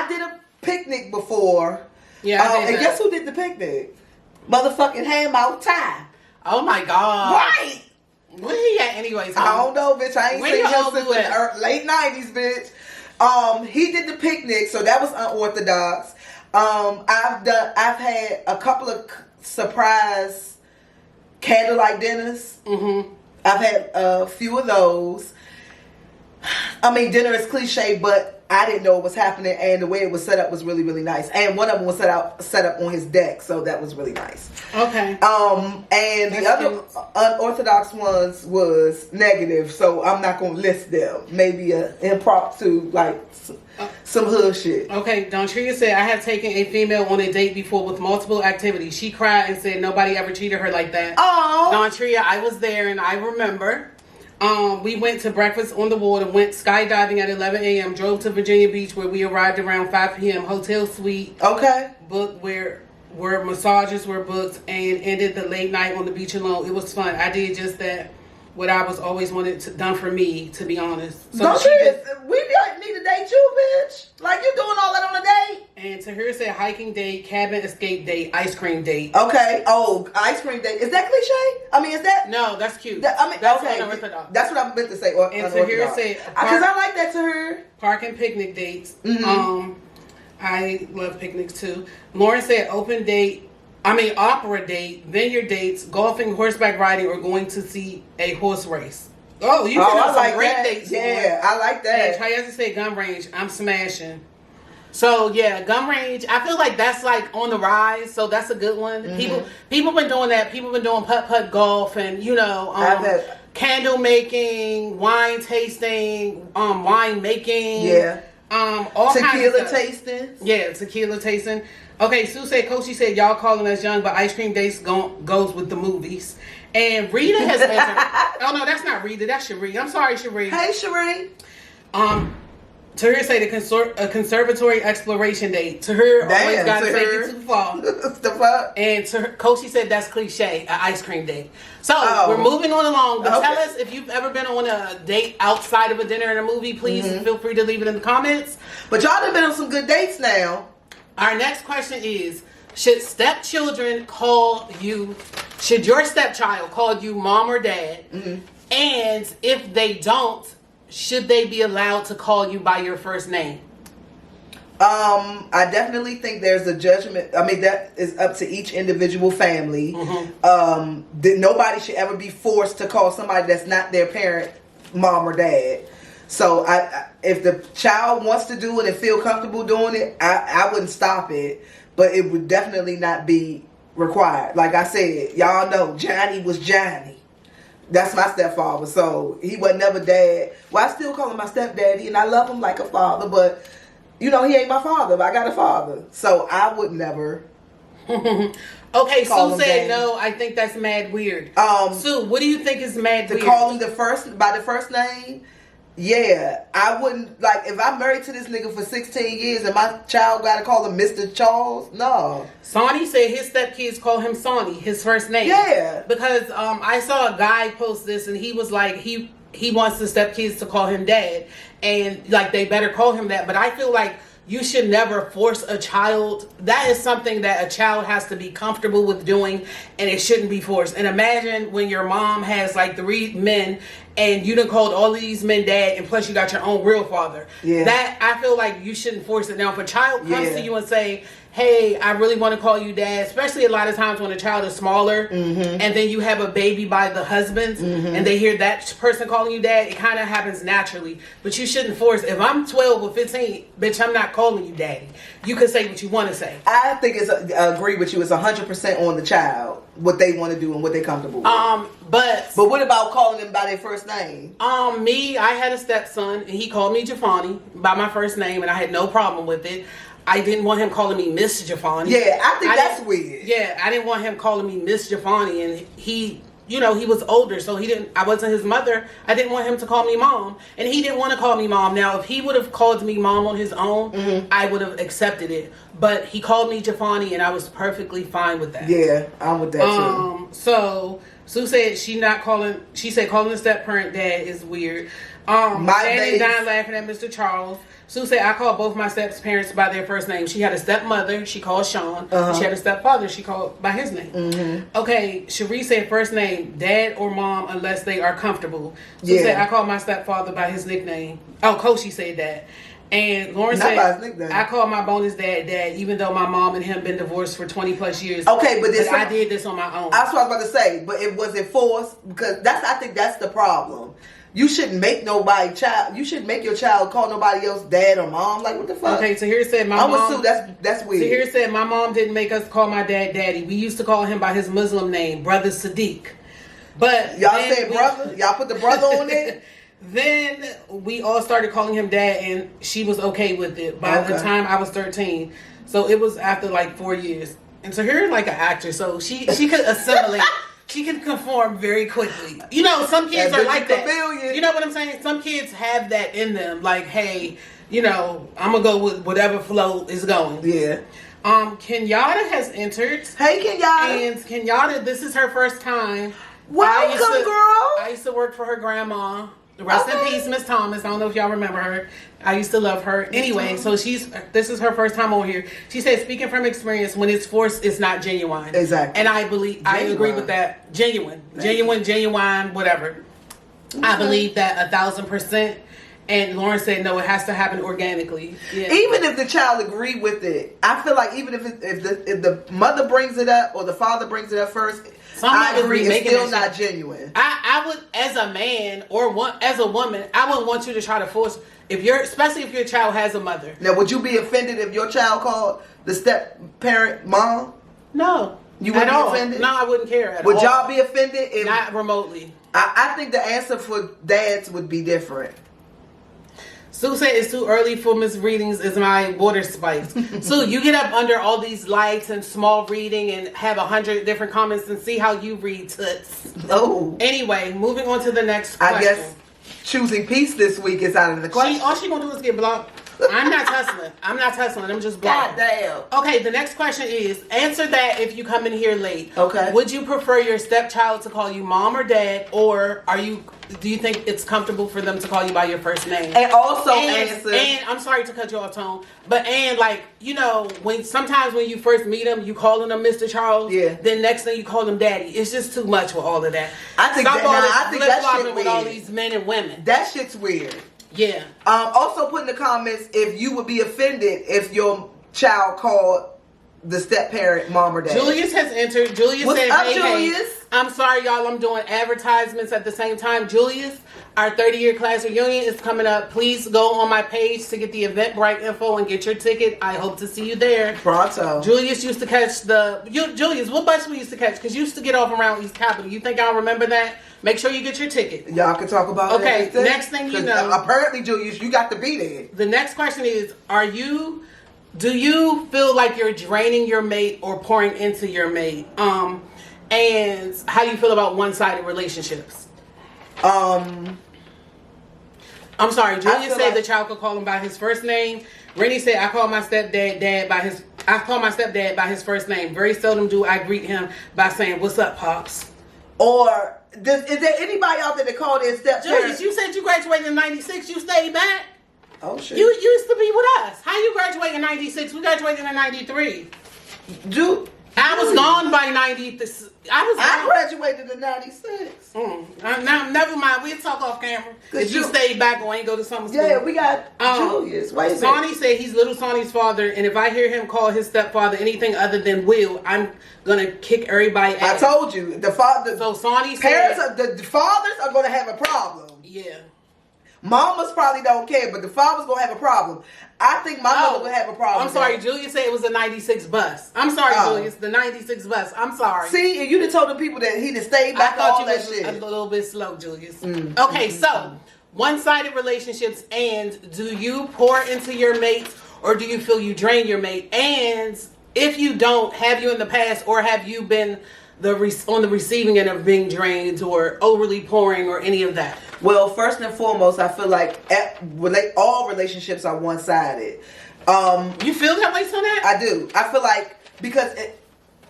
I did a picnic before. Yeah, and guess who did the picnic? Motherfucking Handmouth Ty. Oh my God. Right. Where he at anyways? I don't know, bitch. I ain't seen him since the late 90s, bitch. He did the picnic, so that was unorthodox. I've had a couple of surprise candlelight dinners. Mm-hmm. I've had a few of those. I mean, dinner is cliche, but I didn't know what was happening, and the way it was set up was really, really nice. And one of them was set up on his deck, so that was really nice. Okay. And the other unorthodox ones was negative, so I'm not gonna list them. Maybe a impromptu, like some hood shit. Okay. Don Tria said, I have taken a female on a date before with multiple activities. She cried and said nobody ever treated her like that. Oh. Don Tria, I was there and I remember. We went to breakfast on the water, went skydiving at 11 a.m., drove to Virginia Beach where we arrived around 5 p.m., hotel suite. Okay. Booked where massages were booked, and ended the late night on the beach alone. It was fun. I did just that, what I was always wanted done for me, to be honest. So we need to date you, bitch. Like, you doing all that on a date? And Tahir said hiking date, cabin escape date, ice cream date. Okay. Oh, ice cream date. Is that cliche? I mean, is that? No, that's cute. That's okay. Unorthodox. That's what I meant to say. And Tahir said, because I like that, Tahir. Park and picnic dates. Mm-hmm. I love picnics too. Lauren said opera date, vineyard dates, golfing, horseback riding, or going to see a horse race. Oh, you can have some great dates. Yeah, I like that. And Triaza said gun range. I'm smashing. So yeah, gun range. I feel like that's like on the rise. So that's a good one. Mm-hmm. People been doing that. People been doing putt golf and candle making, wine tasting, wine making. Yeah. All tequila tasting. Yeah, tequila tasting. Okay, Sue said, Coachy said, y'all calling us young, but ice cream dates goes with the movies. And Rita has answered. Oh no, that's not Rita. That's Cherie. I'm sorry, Cherie. Hey, Cherie. Tahir say a conservatory exploration date. Tahir always got to take it too far. The fuck? And Coachy said that's cliche, an ice cream date. So we're moving on along. But tell us if you've ever been on a date outside of a dinner and a movie. Please feel free to leave it in the comments. But y'all have been on some good dates now. Our next question is, should your stepchild call you mom or dad? Mm-hmm. And if they don't, should they be allowed to call you by your first name? I definitely think there's a judgment. I mean, that is up to each individual family. Mm-hmm. That nobody should ever be forced to call somebody that's not their parent mom or dad. So if the child wants to do it and feel comfortable doing it, I wouldn't stop it. But it would definitely not be required. Like I said, y'all know Johnny was Johnny. That's my stepfather. So he was never dad. Well, I still call him my stepdaddy, and I love him like a father. But, he ain't my father. But I got a father. So I would never. Okay, Sue said no. I think that's mad weird. Sue, what do you think is mad weird? To call him by the first name? Yeah, I wouldn't, like, if I'm married to this nigga for 16 years and my child gotta call him Mr. Charles, no. Sonny said his stepkids call him Sonny, his first name. Yeah. Because I saw a guy post this and he was like, he wants the stepkids to call him dad. And, like, they better call him that. But I feel like you should never force a child. That is something that a child has to be comfortable with doing, and it shouldn't be forced. And imagine when your mom has like 3 men and you done called all of these men dad, and plus you got your own real father. Yeah. That, I feel like you shouldn't force it. Now, if a child comes to you and say, hey, I really want to call you dad, especially a lot of times when a child is smaller, and then you have a baby by the husband, and they hear that person calling you dad, it kind of happens naturally. But you shouldn't force. If I'm 12 or 15, bitch, I'm not calling you daddy. You can say what you want to say. I think I agree with you. It's 100% on the child, what they want to do and what they're comfortable with. But what about calling them by their first name? I had a stepson, and he called me Jafani by my first name, and I had no problem with it. I didn't want him calling me Miss Jafani. Yeah, I think that's weird. Yeah, I didn't want him calling me Miss Jafani, and he was older, so I wasn't his mother. I didn't want him to call me mom, and he didn't want to call me mom. Now, if he would have called me mom on his own, I would have accepted it. But he called me Jafani, and I was perfectly fine with that. Yeah, I'm with that too. So Sue said she said calling the step parent dad is weird. Danny died laughing at Mr. Charles. Sue said, I call both my step-parents by their first name. She had a stepmother, she called Sean. She had a stepfather, she called by his name. Okay, Cherie said first name, dad or mom, unless they are comfortable. Sue said, I call my stepfather by his nickname. Oh, Koshi said that. And Lauren said, I call my bonus dad, even though my mom and him been divorced for 20 plus years. Okay, but I did this on my own. That's what I was about to say, but it wasn't forced, because I think that's the problem. You shouldn't make you shouldn't make your child call nobody else dad or mom. Like, what the fuck? Okay, so here it said my mom. That's weird. So here it said my mom didn't make us call my dad daddy. We used to call him by his Muslim name, Brother Sadiq. But y'all said brother? Y'all put the brother on it? Then we all started calling him dad, and she was okay with it by the time I was 13. So it was after like 4 years. And so here's like an actor, so she could assimilate. She can conform very quickly. You know, some kids are like that. You know what I'm saying? Some kids have that in them. Like, hey, you know, I'm going to go with whatever flow is going. Yeah. Kenyatta has entered. Hey, Kenyatta. And Kenyatta, this is her first time. Welcome, girl. I used to work for her grandma. Rest in peace, Miss Thomas. I don't know if y'all remember her. I used to love her. Anyway, so this is her first time on here. She said, speaking from experience, when it's forced, it's not genuine. Exactly. And I agree with that. Genuine, whatever. Okay. I believe that 1,000%. And Lauren said, no, it has to happen organically. Yeah. Even if the child agreed with it, I feel like even if the mother brings it up or the father brings it up first, I agree, it's still not genuine. I would, as a man or as a woman, I wouldn't want you to try to force, especially if your child has a mother. Now, would you be offended if your child called the step parent mom? No. You wouldn't be offended? No, I wouldn't care at all. Would y'all be offended? Not remotely. I think the answer for dads would be different. Sue said it's too early for misreadings. Is my water spiked? Sue, you get up under all these lights and small reading and have 100 different comments and see how you read toots. Oh. Anyway, moving on to the next question. I guess choosing peace this week is out of the question. All she gonna do is get blocked. I'm not tussling. I'm just blocked. God damn. Okay, the next question is, answer that if you come in here late. Okay. Would you prefer your stepchild to call you mom or dad, or do you think it's comfortable for them to call you by your first name? And also answer. And I'm sorry to cut you off, Tone, but like, you know, sometimes when you first meet them, you calling them Mr. Charles. Yeah. Then next thing you call them daddy. It's just too much with all of that. I think that shit weird. With all these men and women. That shit's weird. Yeah. Also put in the comments if you would be offended if your child called the step parent mom or dad. Julius has entered. Julius What's said, up, hey, Julius? I'm sorry, y'all. I'm doing advertisements at the same time. Julius, our 30-year class reunion is coming up. Please go on my page to get the Eventbrite info and get your ticket. I hope to see you there. Pronto. Julius used to catch Julius, what bus we used to catch? Because you used to get off around East Capitol. You think I'll remember that? Make sure you get your ticket. Y'all can talk about it. Okay, next thing you know. Apparently, Julius, you got to be there. The next question is, do you feel like you're draining your mate or pouring into your mate? And how do you feel about one-sided relationships? I'm sorry, Julius said the child could call him by his first name. Rennie said, I call my stepdad by his first name. Very seldom do I greet him by saying, what's up, Pops? Or is there anybody out there that called their step parent? Julius, you said you graduated in 96. You stayed back. Oh, shit. You used to be with us. How you graduate in 96? We graduated in 93. I was gone by 90. I graduated in 96. Now, never mind. We'll talk off camera. If you stayed back or ain't go to summer school. Yeah, we got Julius. Wait a minute. Sonny said he's little Sonny's father, and if I hear him call his stepfather anything other than Will, I'm gonna kick everybody out. I told you the father. So Sonny said the fathers are gonna have a problem. Yeah. Mamas probably don't care, but the father's gonna have a problem. I think my mother would have a problem. I'm sorry, Julius said it was a 96 bus. I'm sorry, Julius, the 96 bus. I'm sorry. See, and you done told the people that he done stayed back. I thought you was a little bit slow, Julius. Okay, so one-sided relationships, and do you pour into your mate or do you feel you drain your mate? And if you don't, have you in the past, or have you been on the receiving end of being drained or overly pouring or any of that? Well, first and foremost, I feel like all relationships are one-sided. You feel that way, Sonat? I do. I feel like because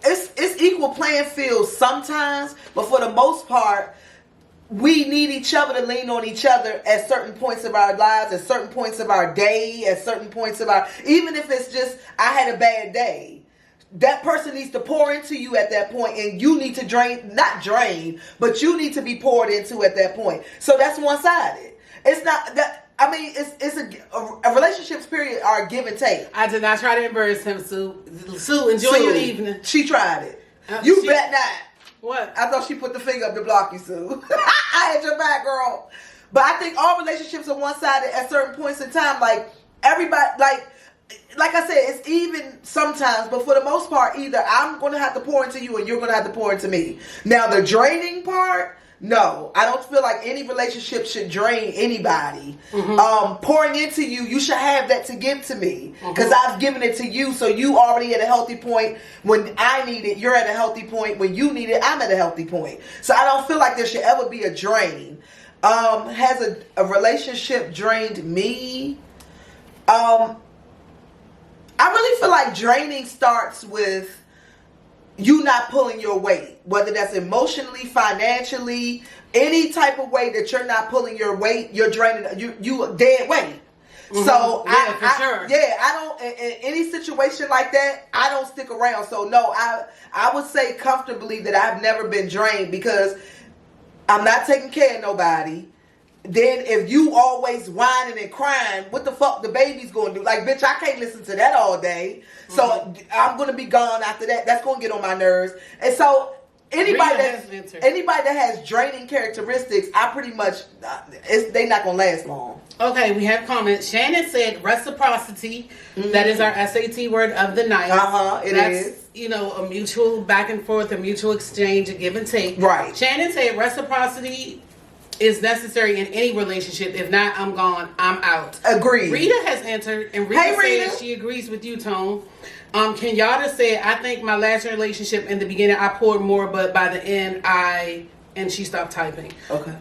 it's equal playing field sometimes, but for the most part, we need each other to lean on each other at certain points of our lives, at certain points of our day, at certain points of our, even if it's just, I had a bad day. That person needs to pour into you at that point, and you need to not drain, but you need to be poured into at that point. So that's one-sided. It's not that, I mean, it's a relationships period are give and take. I did not try to embarrass him, Sue. Sue, enjoy your evening. She tried it. You bet not. What? I thought she put the finger up to block you, Sue. I had your back, girl. But I think all relationships are one-sided at certain points in time. Like, everybody, like I said, it's even sometimes, but for the most part, either I'm going to have to pour into you and you're going to have to pour into me. Now, the draining part, no. I don't feel like any relationship should drain anybody. Pouring into you, you should have that to give to me. Because I've given it to you, so you already at a healthy point. When I need it, you're at a healthy point. When you need it, I'm at a healthy point. So I don't feel like there should ever be a drain. Has a relationship drained me? I really feel like draining starts with you not pulling your weight, whether that's emotionally, financially, any type of way that you're not pulling your weight, you're draining, you dead weight. So sure. I don't, in any situation like that, I don't stick around. So no, I would say comfortably that I've never been drained because I'm not taking care of nobody. Then if you always whining and crying, what the fuck the baby's going to do? Like, bitch, I can't listen to that all day. So I'm going to be gone after that. That's going to get on my nerves. And so anybody that has draining characteristics, I pretty much, they not going to last long. Okay, we have comments. Shannon said reciprocity. That is our SAT word of the night. That's, you know, a mutual back and forth, a mutual exchange, a give and take. Right. Shannon said reciprocity is necessary in any relationship. If not, I'm gone. I'm out. Agreed. Rita has entered, and Rita said she agrees with you, Tone. Kenyatta said, I think my last relationship in the beginning, I poured more, but by the end, and she stopped typing. Okay.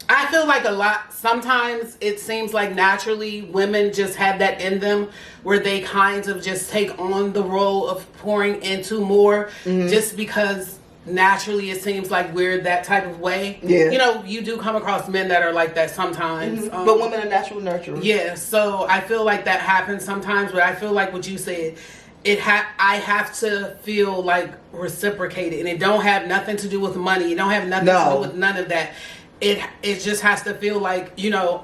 I feel like sometimes it seems like naturally women just have that in them where they kind of just take on the role of pouring into more just because naturally it seems like we're that type of way. Yeah. You know, you do come across men that are like that sometimes. But women are natural nurturers. Yeah, so I feel like that happens sometimes, but I feel like what you said, I have to feel like reciprocated, and it don't have nothing to do with money. It don't have nothing to do with none of that. It just has to feel like, you know,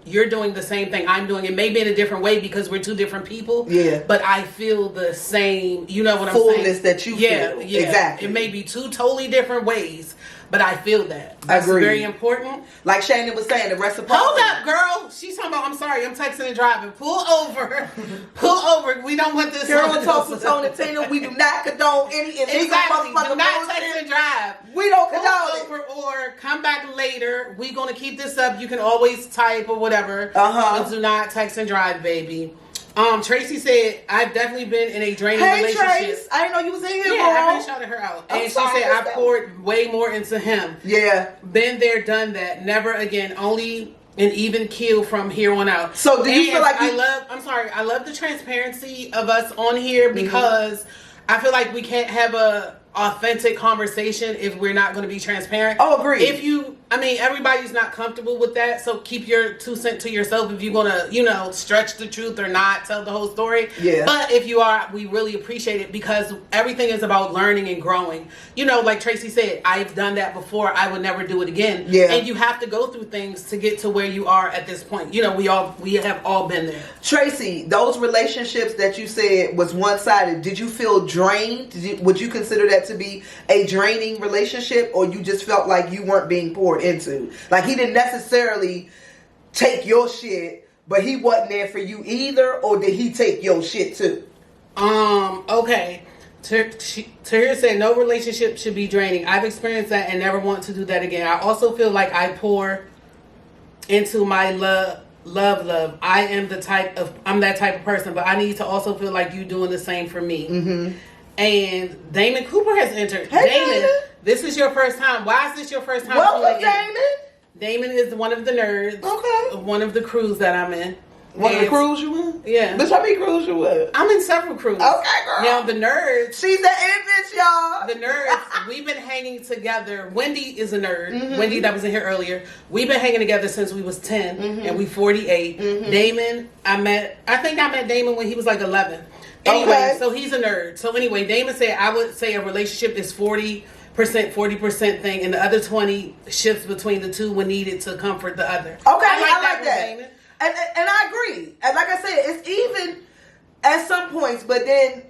you're doing the same thing I'm doing. It may be in a different way because we're two different people. Yeah. But I feel the same, you know what I'm saying? Fullness that you feel. Yeah. Exactly. It may be two totally different ways, but I feel that. That's very important. Like Shannon was saying, the reciprocity. Hold up, girl. She's talking about, I'm sorry, I'm texting and driving. Pull over. Pull over. We don't want this. Carol talks with Tone and Teena. We do not condone any illegal motherfucking do not text and drive. We don't condone over or come back later. We gonna keep this up. You can always type or whatever. But do not text and drive, baby. Tracy said, I've definitely been in a draining relationship. Trace, I didn't know you was in here, I've been shouting her out. And she said, I poured way more into him. Yeah. Been there, done that. Never again. Only an even keel from here on out. So do you feel like I love the transparency of us on here because I feel like we can't have a authentic conversation if we're not going to be transparent. Oh, agreed. Everybody's not comfortable with that, so keep your 2 cents to yourself if you're going to, you know, stretch the truth or not tell the whole story. Yeah. But if you are, we really appreciate it because everything is about learning and growing. You know, like Tracy said, I've done that before. I would never do it again. Yeah. And you have to go through things to get to where you are at this point. You know, we have all been there. Tracy, those relationships that you said was one-sided, did you feel drained? Would you consider that to be a draining relationship, or you just felt like you weren't being poured into? Like he didn't necessarily take your shit, but he wasn't there for you either, or did he take your shit too? Okay. Tahir said no relationship should be draining. I've experienced that and never want to do that again. I also feel like I pour into my love. I am I'm that type of person, but I need to also feel like you doing the same for me. And Damon Cooper has entered. Hey, Damon, this is your first time. Why is this your first time? Welcome, Damon. Damon is one of the nerds. Okay. One of the crews that I'm in. One of the cruise you in? Yeah. Bitch, how many cruise you in? I'm in several cruises. Okay, girl. Now, the nerds. She's the end bitch, y'all. The nerds, we've been hanging together. Wendy is a nerd. Wendy that was in here earlier. We've been hanging together since we was 10 and we 48. Damon, I think I met Damon when he was like 11. Anyway, so he's a nerd. So anyway, Damon said, I would say a relationship is 40% thing, and the other 20 shifts between the two when needed to comfort the other. Okay, I like that. Damon. And I agree. And like I said, it's even at some points, but then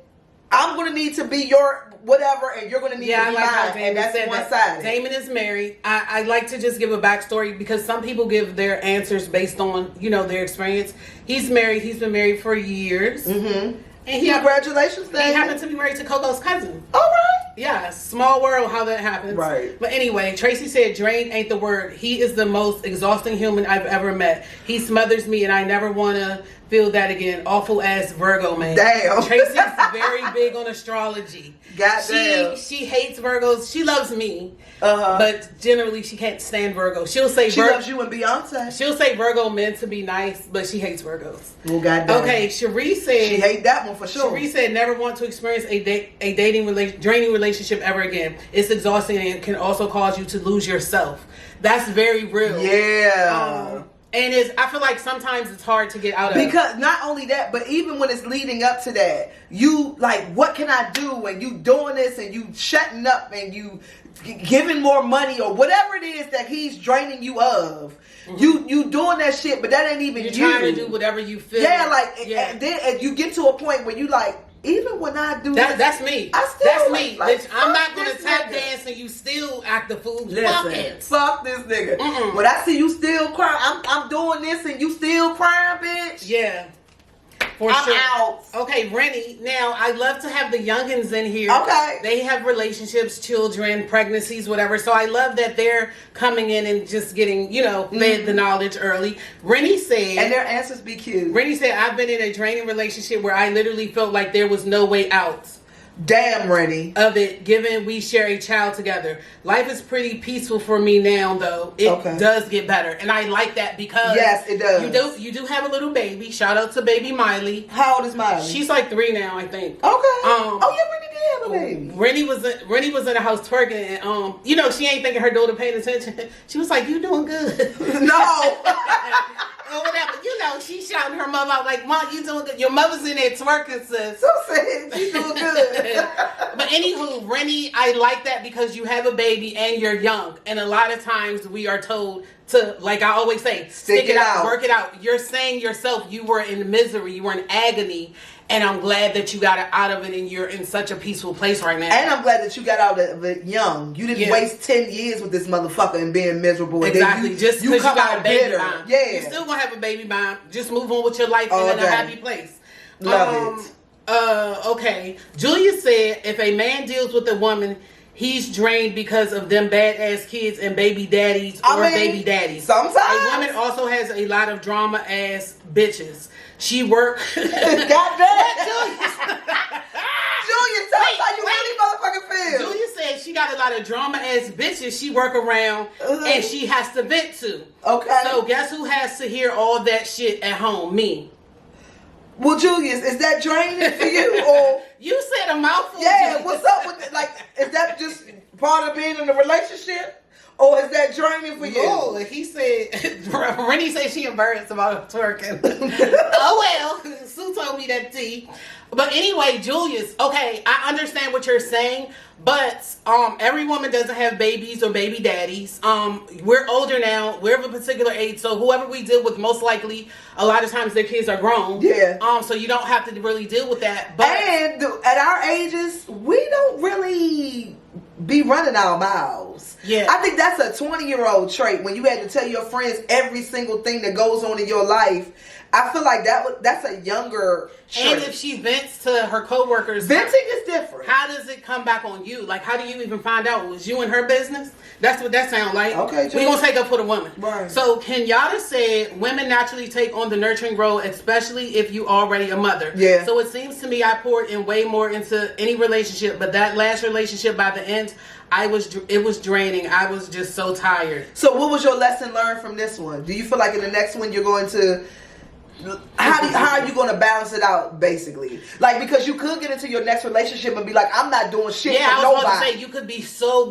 I'm going to need to be your whatever, and you're going to need to be mine, and that's one-sided. Damon is married. I like to just give a backstory because some people give their answers based on, their experience. He's married. He's been married for years. Mm-hmm. And congratulations, Damon. He happened to be married to Coco's cousin. All right. Yeah, small world how that happens. Right. But anyway, Tracy said, drain ain't the word. He is the most exhausting human I've ever met. He smothers me and I never want to feel that again. Awful ass Virgo, man. Damn. Tracy's very big on astrology. Goddamn. She hates Virgos. She loves me. But generally she can't stand Virgos. She'll say she loves you and Beyonce. She'll say Virgo meant to be nice, but she hates Virgos. Well, goddamn. Okay, Cherie said she hate that one for sure. Cherie said never want to experience a draining relationship ever again. It's exhausting and can also cause you to lose yourself. That's very real. Yeah. And I feel like sometimes it's hard to get out of. Because not only that, but even when it's leading up to that, you like, what can I do? And you doing this and you shutting up and you giving more money or whatever it is that he's draining you of. Mm-hmm. You doing that shit, but that ain't even you. You're trying to do whatever you feel. Yeah, and then you get to a point where you like, even when I do that's me. That's me. Bitch, I'm not gonna tap dance and you still act a fool. Fuck this nigga. Mm-mm. When I see you still crying, I'm doing this and you still crying, bitch. Yeah. I'm out. Okay, Rennie. Now, I love to have the youngins in here. Okay. They have relationships, children, pregnancies, whatever. So I love that they're coming in and just getting, fed the knowledge early. Rennie said... And their answers be cute. Rennie said, I've been in a draining relationship where I literally felt like there was no way out. Damn, Rennie. Of it, given we share a child together. Life is pretty peaceful for me now, though. It does get better. And I like that because... Yes, it does. You do have a little baby. Shout out to baby Miley. How old is Miley? She's like 3 now, I think. Okay. Rennie did have a baby. Rennie was in the house twerking and, she ain't thinking her daughter paid attention. She was like, you doing good. No. Or whatever. She shouting her mother out like, Mom, you doing good. Your mother's in there twerking, sis. So sad. She's doing good. But anywho, Rennie, I like that because you have a baby and you're young. And a lot of times we are told to, like I always say, stick it out, work it out. You're saying yourself, you were in misery, you were in agony. And I'm glad that you got out of it and you're in such a peaceful place right now. And I'm glad that you got out of it young. You didn't waste 10 years with this motherfucker and being miserable. Exactly. Just because you got a baby mom. Yeah. You're still going to have a baby mom. Just move on with your life and in a happy place. Love it. Okay. Julia said, if a man deals with a woman, he's drained because of them badass kids and baby daddies baby daddies. Sometimes. A woman also has a lot of drama ass bitches. She work. Goddamn. Julia, tell us how you really motherfucking feel. Julia said she got a lot of drama ass bitches she work around and she has to vent to. Okay. So guess who has to hear all that shit at home? Me. Well, Julius, is that draining for you or you said a mouthful? Yeah. Julius. What's up with it? Like, is that just part of being in a relationship? Or is that draining for you? Oh, he said, Rennie said she embarrassed about twerking. Oh well, Sue told me that tea. But anyway, Julius, okay, I understand what you're saying, but every woman doesn't have babies or baby daddies. We're older now, we're of a particular age, so whoever we deal with, most likely, a lot of times their kids are grown. Yeah. So you don't have to really deal with that. But and at our ages, we don't really be running our mouths. Yeah. I think that's a 20-year-old trait when you had to tell your friends every single thing that goes on in your life. I feel like that's a younger trait. And if she vents to her coworkers, venting is different. How does it come back on you? Like, how do you even find out? Was you in her business? That's what that sounds like. Okay, we gonna take up for the woman. Right. So Kenyatta said women naturally take on the nurturing role, especially if you already a mother. Yeah. So it seems to me I poured in way more into any relationship, but that last relationship by the end, it was draining. I was just so tired. So what was your lesson learned from this one? Do you feel like in the next one you're going to how are you going to balance it out, basically? Like, because you could get into your next relationship and be like, I'm not doing shit for nobody. I was about to say, you could be so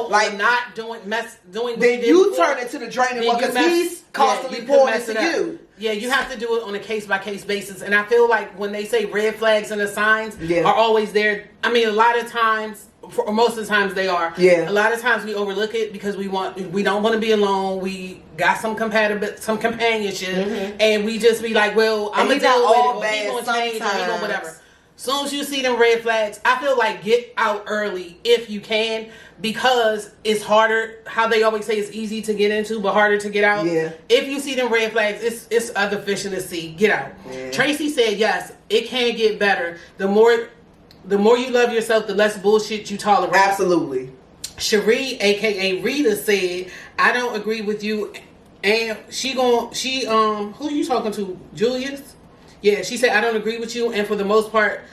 like not doing then you turn into the draining one because he's constantly pouring into you. Yeah, you have to do it on a case-by-case basis. And I feel like when they say red flags and the signs are always there, I mean, a lot of times, or most of the times they are. Yeah. A lot of times we overlook it because we don't want to be alone. We got some companionship, and we just be like, well, I'm gonna deal with it. Or he gonna change, or he gonna whatever. As soon as you see them red flags, I feel like get out early if you can, because it's harder. How they always say it's easy to get into, but harder to get out. Yeah. If you see them red flags, it's other fish in the sea. Get out. Yeah. Tracy said, yes, it can get better. The more you love yourself, the less bullshit you tolerate. Absolutely. Cherie, aka Rita, said, I don't agree with you. And who are you talking to? Julius? Yeah, she said, I don't agree with you. And for the most part,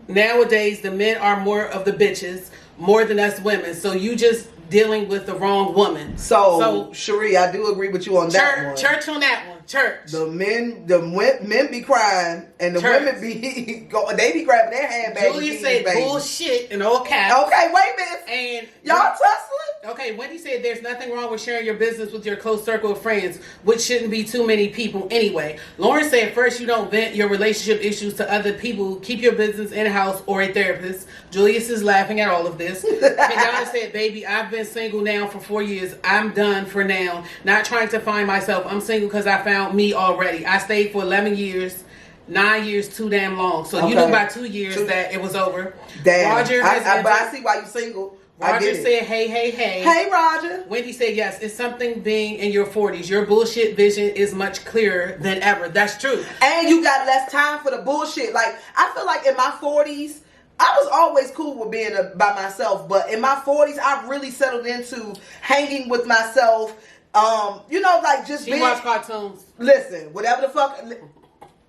nowadays, the men are more of the bitches, more than us women. So you just dealing with the wrong woman. So Cherie, I do agree with you on that one. Church on that one. Church. The men be crying, and the women be grabbing their handbags. Julia said bullshit in all caps. Okay, wait a minute. And y'all tussling? Okay, Wendy said there's nothing wrong with sharing your business with your close circle of friends, which shouldn't be too many people anyway. Lauren said first you don't vent your relationship issues to other people. Keep your business in-house or a therapist. Julius is laughing at all of this. Kenyatta said, baby, I've been single now for 4 years. I'm done for now. Not trying to find myself. I'm single because I found me already. I stayed for 11 years. 9 years too damn long. So you knew by 2 years that it was over. Damn. Roger, but I see why you're single. Roger said, hey. Hey, Roger. Wendy said, yes, it's something being in your 40s. Your bullshit vision is much clearer than ever. That's true. And you got less time for the bullshit. Like, I feel like in my 40s, I was always cool with being by myself. But in my 40s, I really settled into hanging with myself. Like just being... She watch cartoons. Listen, whatever the fuck...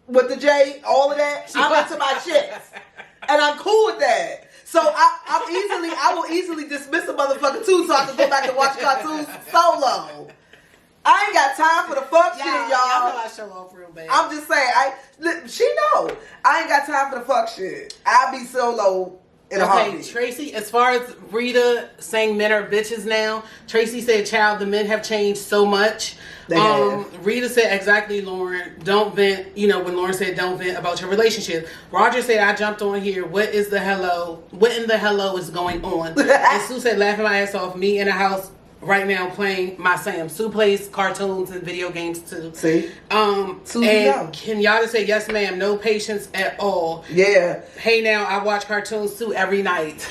With the J, all of that, I'm into my shit. And I'm cool with that. So I will easily dismiss a motherfucker too, so I can go back and watch cartoons solo. I ain't got time for the fuck shit, y'all. Y'all know I show off real bad. I'm just saying, she know. I ain't got time for the fuck shit. I be solo in a heartbeat. Tracy, as far as Rita saying men are bitches now, Tracy said, child, the men have changed so much. Rita said, exactly, Lauren, don't vent, when Lauren said don't vent about your relationship. Roger said, I jumped on here. What in the hello is going on? And Sue said, laughing my ass off, me in a house right now playing my Sam. Sue plays cartoons and video games too. See? And Kenyatta said, yes ma'am, no patience at all. Yeah. Hey now, I watch cartoons too every night.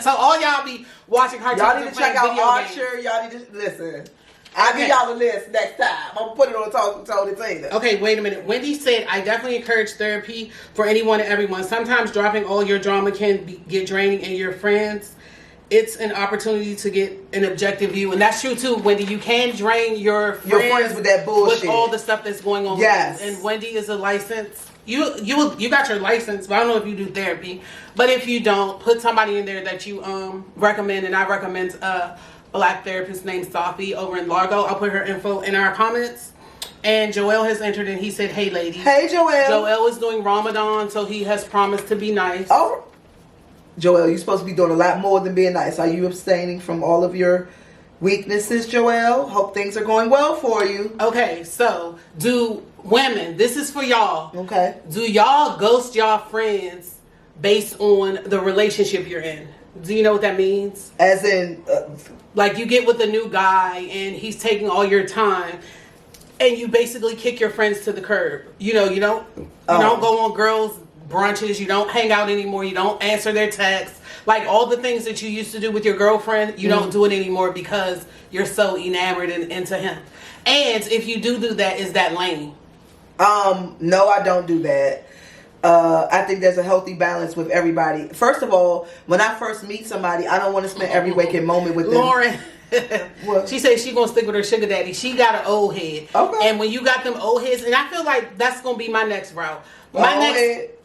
So all y'all be watching cartoons. Y'all need to check out Archer. Games. Y'all need to listen. I'll give y'all a list next time. I'm going to put it on Tone and Teena. Okay, wait a minute. Wendy said, I definitely encourage therapy for anyone and everyone. Sometimes dropping all your drama can get draining, and your friends, it's an opportunity to get an objective view. And that's true too, Wendy. You can drain your friends with that bullshit. With all the stuff that's going on. Yes. With you. And Wendy is a licensed. You got your license, but I don't know if you do therapy. But if you don't, put somebody in there that you recommend. And I recommend Black therapist named Safi over in Largo. I'll put her info in our comments. And Joel has entered and he said, hey ladies. Hey Joel. Joel is doing Ramadan, so he has promised to be nice. Oh, Joel, you're supposed to be doing a lot more than being nice. Are you abstaining from all of your weaknesses, Joel? Hope things are going well for you. Okay, so do women, this is for y'all. Okay. Do y'all ghost y'all friends based on the relationship you're in? Do you know what that means? As in... like you get with a new guy and he's taking all your time and you basically kick your friends to the curb. You don't go on girls' brunches. You don't hang out anymore. You don't answer their texts. Like all the things that you used to do with your girlfriend, you don't do it anymore because you're so enamored and into him. And if you do that, is that lame? No, I don't do that. I think there's a healthy balance with everybody. First of all, when I first meet somebody, I don't want to spend every waking moment with them. Lauren, she says she's going to stick with her sugar daddy. She got an old head. Okay. And when you got them old heads, and I feel like that's going to be my next route.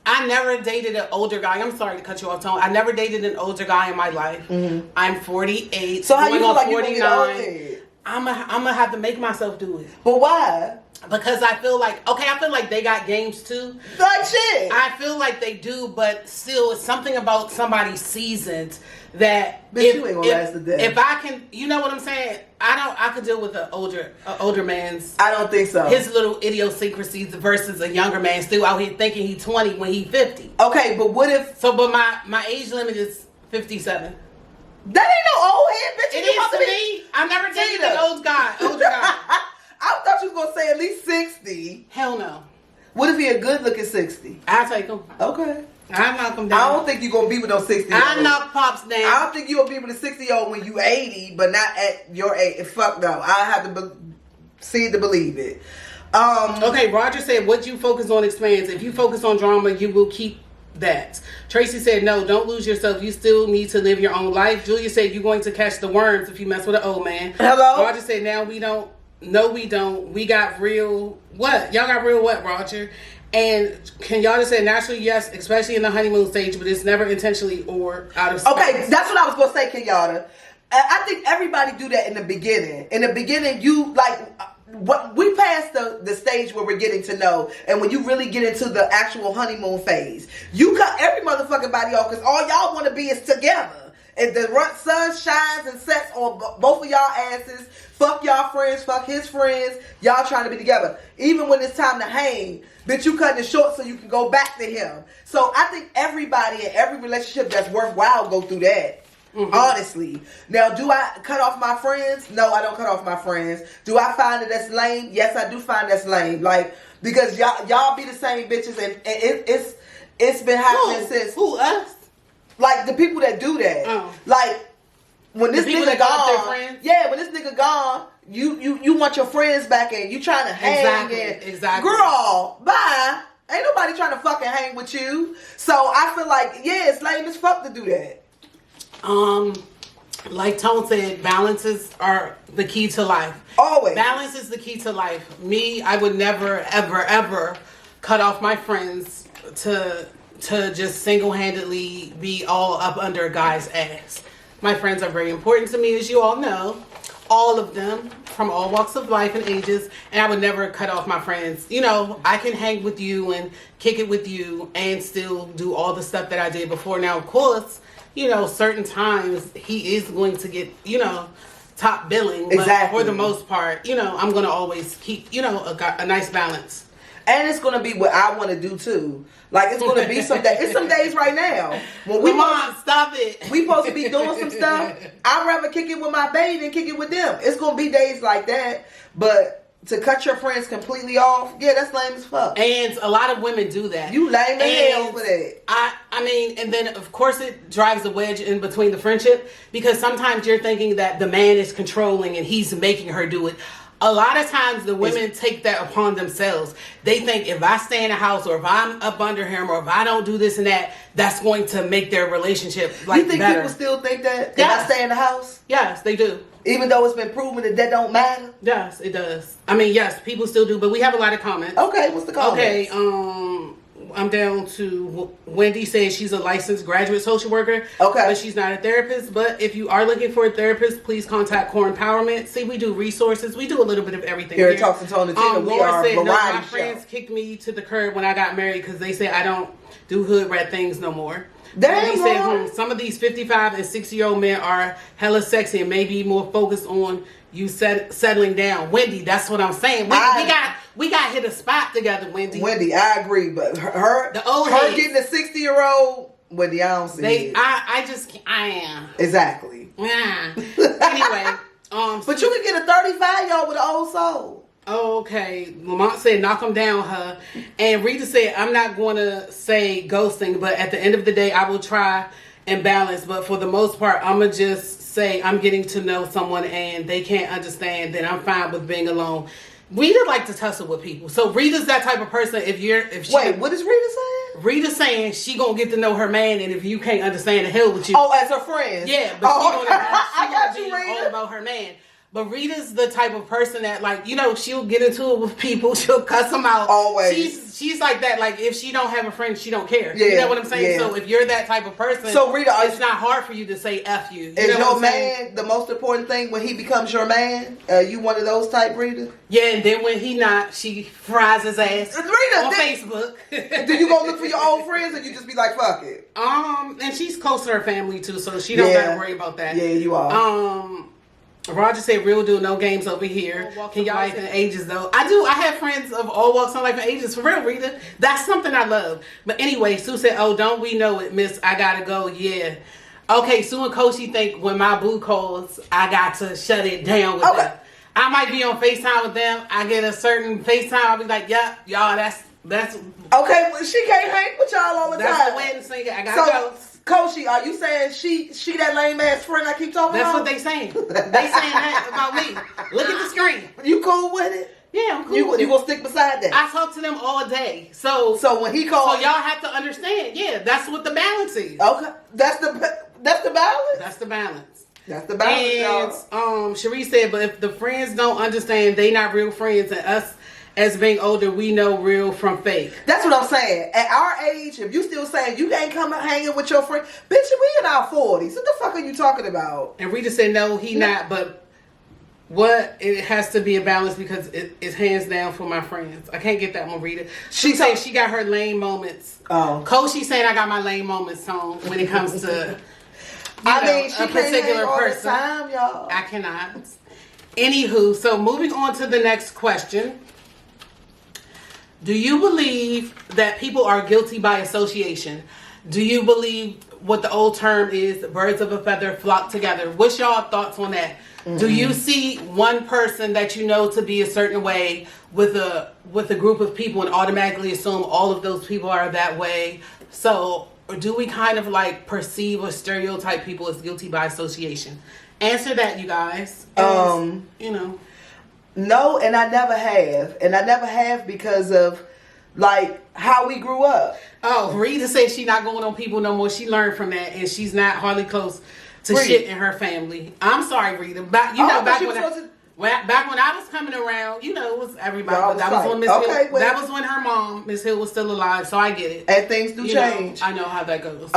I never dated an older guy. I'm sorry to cut you off, Tone. I never dated an older guy in my life. Mm-hmm. I'm 48. So how you feel like you're going to get old head? I'm gonna have to make myself do it. But why? Because I feel like they got games too. Like shit. I feel like they do, but still, it's something about somebody seasoned that Bitch, you ain't gonna last a day. If I can, you know what I'm saying? I could deal with an older man's. I don't think so. His little idiosyncrasies versus a younger man still out here thinking he's 20 when he's 50. Okay, but what if? So, but my age limit is 57. That ain't no old head, bitch. It is to me. I've never dated an older guy. I thought you was gonna say at least 60. Hell no. What if he a good looking 60? I take him. Okay. I knock him down. I don't think you're gonna be with no 60. I knock Pops down. I don't think you'll be with a 60-year-old when you 80, but not at your age. Fuck no. I have to see it to believe it. Okay, Roger said, what you focus on expands. If you focus on drama, you will keep that. Tracy said, no, don't lose yourself. You still need to live your own life. Julia said, you're going to catch the worms if you mess with an old man. Hello? Roger said, now we don't. No, we don't. We got real. What? Y'all got real what, Roger? And Kenyatta said, naturally, yes, especially in the honeymoon stage, but it's never intentionally or out of space. Okay, that's what I was going to say, Kenyatta. I think everybody do that in the beginning. In the beginning, you, like, what we passed the stage where we're getting to know, and when you really get into the actual honeymoon phase, you cut every motherfucking body off because all y'all want to be is together. And the sun shines and sets on both of y'all asses. Fuck y'all friends, fuck his friends. Y'all trying to be together. Even when it's time to hang, bitch, you cutting it short so you can go back to him. So I think everybody in every relationship that's worthwhile go through that. Mm-hmm. Honestly. Now, do I cut off my friends? No, I don't cut off my friends. Do I find that that's lame? Yes, I do find that's lame. Like, because y'all be the same bitches, and it's been happening since. Who, us? Like, the people that do that. Like, when this nigga gone. Yeah, when this nigga gone, you want your friends back and you trying to hang. Exactly. Girl, bye. Ain't nobody trying to fucking hang with you. So I feel like, yeah, it's lame as fuck to do that. Like Tone said, balances are the key to life. Always. Balance is the key to life. Me, I would never, ever, ever cut off my friends to just single-handedly be all up under a guy's ass. My friends are very important to me, as you all know. All of them, from all walks of life and ages. And I would never cut off my friends. You know, I can hang with you and kick it with you and still do all the stuff that I did before. Now, of course, you know, certain times he is going to get, you know, top billing. But exactly. For the most part, you know, I'm going to always keep, you know, a nice balance. And it's going to be what I want to do, too. Like, it's going to be some days. It's some days right now. When stop it. We supposed to be doing some stuff. I'd rather kick it with my baby than kick it with them. It's going to be days like that. But to cut your friends completely off, yeah, that's lame as fuck. And a lot of women do that. You lame as hell for that. I mean, and then, of course, it drives a wedge in between the friendship. Because sometimes you're thinking that the man is controlling and he's making her do it. A lot of times the women take that upon themselves. They think if I stay in the house or if I'm up under him or if I don't do this and that, that's going to make their relationship like you think better. People still think that? Yes. If I stay in the house? Yes, they do. Even though it's been proven that don't matter? Yes, it does. I mean, yes, people still do, but we have a lot of comments. Okay, what's the comments? Okay, I'm down to Wendy says she's a licensed graduate social worker. Okay. But she's not a therapist. But if you are looking for a therapist, please contact Core Empowerment. See, we do resources. We do a little bit of everything here. Talks to Tone and Teena. We are said, variety no, my show. friends kicked me to the curb when I got married because they said I don't do hood rat things no more. Damn, he said, some of these 55 and 60-year-old men are hella sexy and maybe more focused on you settling down. Wendy, that's what I'm saying. We got hit a spot together, Wendy. Wendy, I agree, but her getting a 60-year-old, Wendy, I don't see it. I am. Exactly. Yeah. Anyway. But you can get a 35-year-old with an old soul. Okay. Lamont said, knock them down, huh? And Rita said, I'm not going to say ghosting, but at the end of the day, I will try and balance. But for the most part, I'm going to just say I'm getting to know someone and they can't understand, then I'm fine with being alone. Rita like to tussle with people. So Rita's that type of person. Wait, what is Rita saying? Rita's saying she gonna get to know her man, and if you can't understand the hell with you. Oh, as her friend. Yeah, but I got you, be Rita. all about her man. But Rita's the type of person that, like, you know, she'll get into it with people. She'll cuss them out. Always. she's like that. Like, if she don't have a friend, she don't care. Yeah, you know what I'm saying? yeah. So if you're that type of person, so Rita, it's not hard for you to say F you. Is your man the most important thing when he becomes your man? You one of those type, Rita? Yeah, and then when he not, she fries his ass Rita, on Facebook. Do you go look for your old friends, or you just be like, fuck it? And she's close to her family too, so she don't gotta worry about that. Yeah, you are. Roger said, "Real deal, no games over here." Can y'all life and ages though? I do. I have friends of all walks of life and ages. For real, Rita. That's something I love. But anyway, Sue said, "Oh, don't we know it, Miss? I gotta go." Yeah. Okay, Sue and Koshi think when my boo calls, I got to shut it down with them. I might be on FaceTime with them. I get a certain FaceTime. I'll be like, "Yep, y'all, that's." Okay, well, she can't hang with y'all all the time. That's the wedding singer. I gotta go. Koshi, are you saying she that lame ass friend I keep talking That's about? That's what they saying. They saying that about me. Look at the screen. You cool with it? Yeah, I'm cool with it. You gonna stick beside that? I talk to them all day. So when he calls, so y'all have to understand. Yeah, that's what the balance is. Okay, that's the balance. That's the balance. That's the balance. And Cherie said, but if the friends don't understand, they not real friends, and us as being older, we know real from fake. That's what I'm saying. At our age, if you still saying you ain't coming hanging with your friend, bitch, we in our 40s. What the fuck are you talking about? And Rita said, no, he not, but what? It has to be a balance because it's hands down for my friends. I can't get that one, Rita. She said she got her lame moments. Oh. Koshi saying I got my lame moments song when it comes to she a can't particular hang all person. the time, y'all. I cannot. Anywho, so moving on to the next question. Do you believe that people are guilty by association? Do you believe what the old term is, birds of a feather flock together? What's y'all thoughts on that? Mm-hmm. Do you see one person that you know to be a certain way with a group of people and automatically assume all of those people are that way? So, or do we kind of like perceive or stereotype people as guilty by association? Answer that, you guys. You know. No, and I never have. And I never have because of, like, how we grew up. Oh, Rita said she not going on people no more. She learned from that, and she's not hardly close to shit in her family. I'm sorry, Rita. Back when I was coming around, you know, it was everybody. But that was when Miss Hill. Well, that was when her mom, Miss Hill, was still alive. So I get it. And things do change. I know how that goes.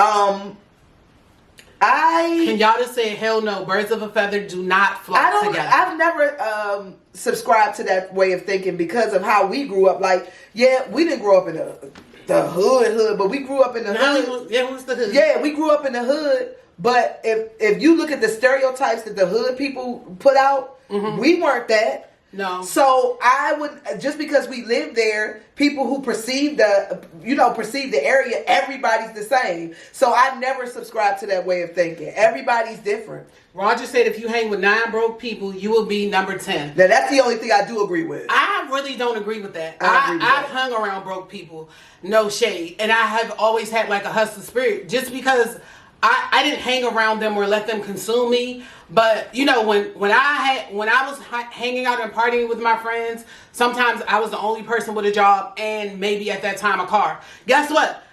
Can y'all just say hell no? Birds of a feather do not flock together. I've never subscribed to that way of thinking because of how we grew up. Like, yeah, we didn't grow up in the hood, but we grew up in the hood. Yeah, what's the hood? Yeah, we grew up in the hood. But if you look at the stereotypes that the hood people put out, we weren't that. No. So I would, just because we lived there, people who perceive the area, everybody's the same. So I never subscribed to that way of thinking. Everybody's different. Roger said if you hang with 9 broke people, you will be number 10. Now that's the only thing I do agree with. I really don't agree with that. I've hung around broke people, no shade. And I have always had like a hustler spirit just because I didn't hang around them or let them consume me. But you know, when I was hanging out and partying with my friends, sometimes I was the only person with a job and maybe at that time a car. Guess what?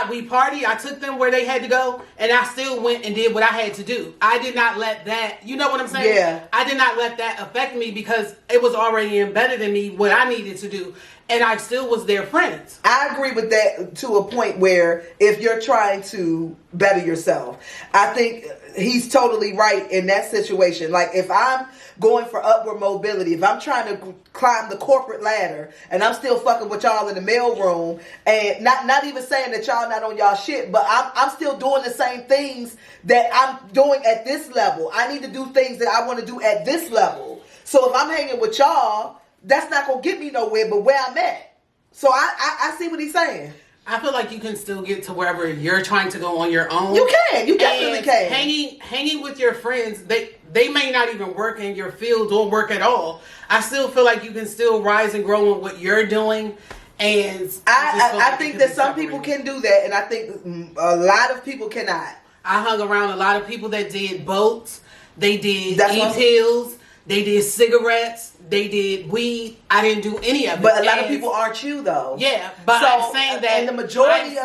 We partied. I took them where they had to go, and I still went and did what I had to do. I did not let that. You know what I'm saying? Yeah. I did not let that affect me because it was already embedded in me what I needed to do. And I still was their friends. I agree with that to a point where if you're trying to better yourself, I think he's totally right in that situation. Like if I'm going for upward mobility, if I'm trying to climb the corporate ladder and I'm still fucking with y'all in the mailroom and not even saying that y'all not on y'all shit, but I'm still doing the same things that I'm doing at this level. I need to do things that I want to do at this level. So if I'm hanging with y'all, that's not going to get me nowhere but where I'm at. So I see what he's saying. I feel like you can still get to wherever you're trying to go on your own. You can. You definitely can. Hanging with your friends, they may not even work in your field or work at all. I still feel like you can still rise and grow in what you're doing. And I think that some people can do that, and I think a lot of people cannot. I hung around a lot of people that did boats. They did e-pills. They did cigarettes. They did weed. I didn't do any of it. But a lot of people aren't you, though. Yeah, but I'm saying that. And the majority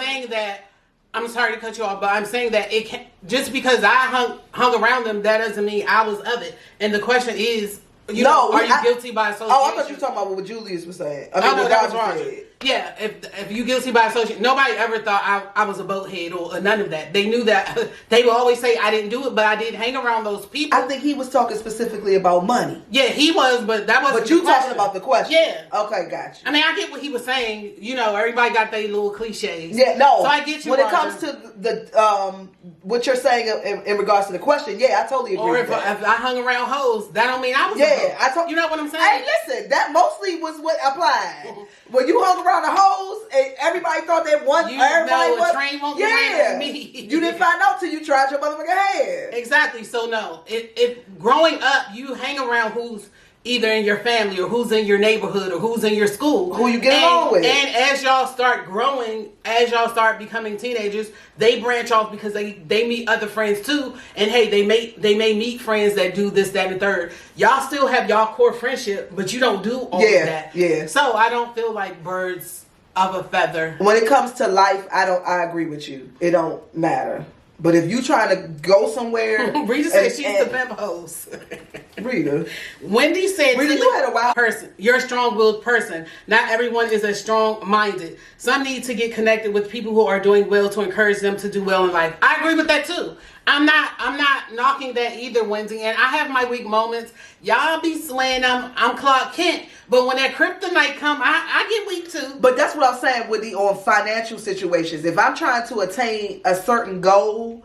I'm sorry to cut you off, but I'm saying that it can just because I hung around them, that doesn't mean I was of it. And the question is, are you guilty by association? Oh, I thought you were talking about what Julius was saying. I mean, that was Roger. Yeah, if you guilty by association, nobody ever thought I was a boathead or none of that. They knew that. They would always say I didn't do it, but I did hang around those people. I think he was talking specifically about money. Yeah, he was, but that wasn't. But you talking about the question? Yeah. Okay, got you. I mean, I get what he was saying. You know, everybody got their little cliches. Yeah, no. So I get you. When it comes to the what you're saying in regards to the question, yeah, I totally agree. Or with if I hung around hoes, that don't mean I was. Yeah, I told you know what I'm saying. Hey, listen, that mostly was what applied. When you hung around the hoes and everybody thought that one, everybody was. Train won't get around me. You didn't find out till you tried your motherfucking hand. Exactly. So no, it growing up, you hang around who's either in your family or who's in your neighborhood or who's in your school. Who you get along with. And as y'all start growing, as y'all start becoming teenagers, they branch off because they meet other friends too. And hey, they may meet friends that do this, that, and the third. Y'all still have y'all core friendship, but you don't do all of that. Yeah. So I don't feel like birds of a feather. When it comes to life, I agree with you. It don't matter. But if you trying to go somewhere, Rita said she's the pimp host. Rita, Wendy said, Rita, you had a wild person. You're a strong-willed person. Not everyone is as strong-minded. Some need to get connected with people who are doing well to encourage them to do well in life. I agree with that too. I'm not knocking that either, Wendy. And I have my weak moments. Y'all be slaying I'm Clark Kent. But when that kryptonite come, I get weak too. But that's what I'm saying with on financial situations. If I'm trying to attain a certain goal,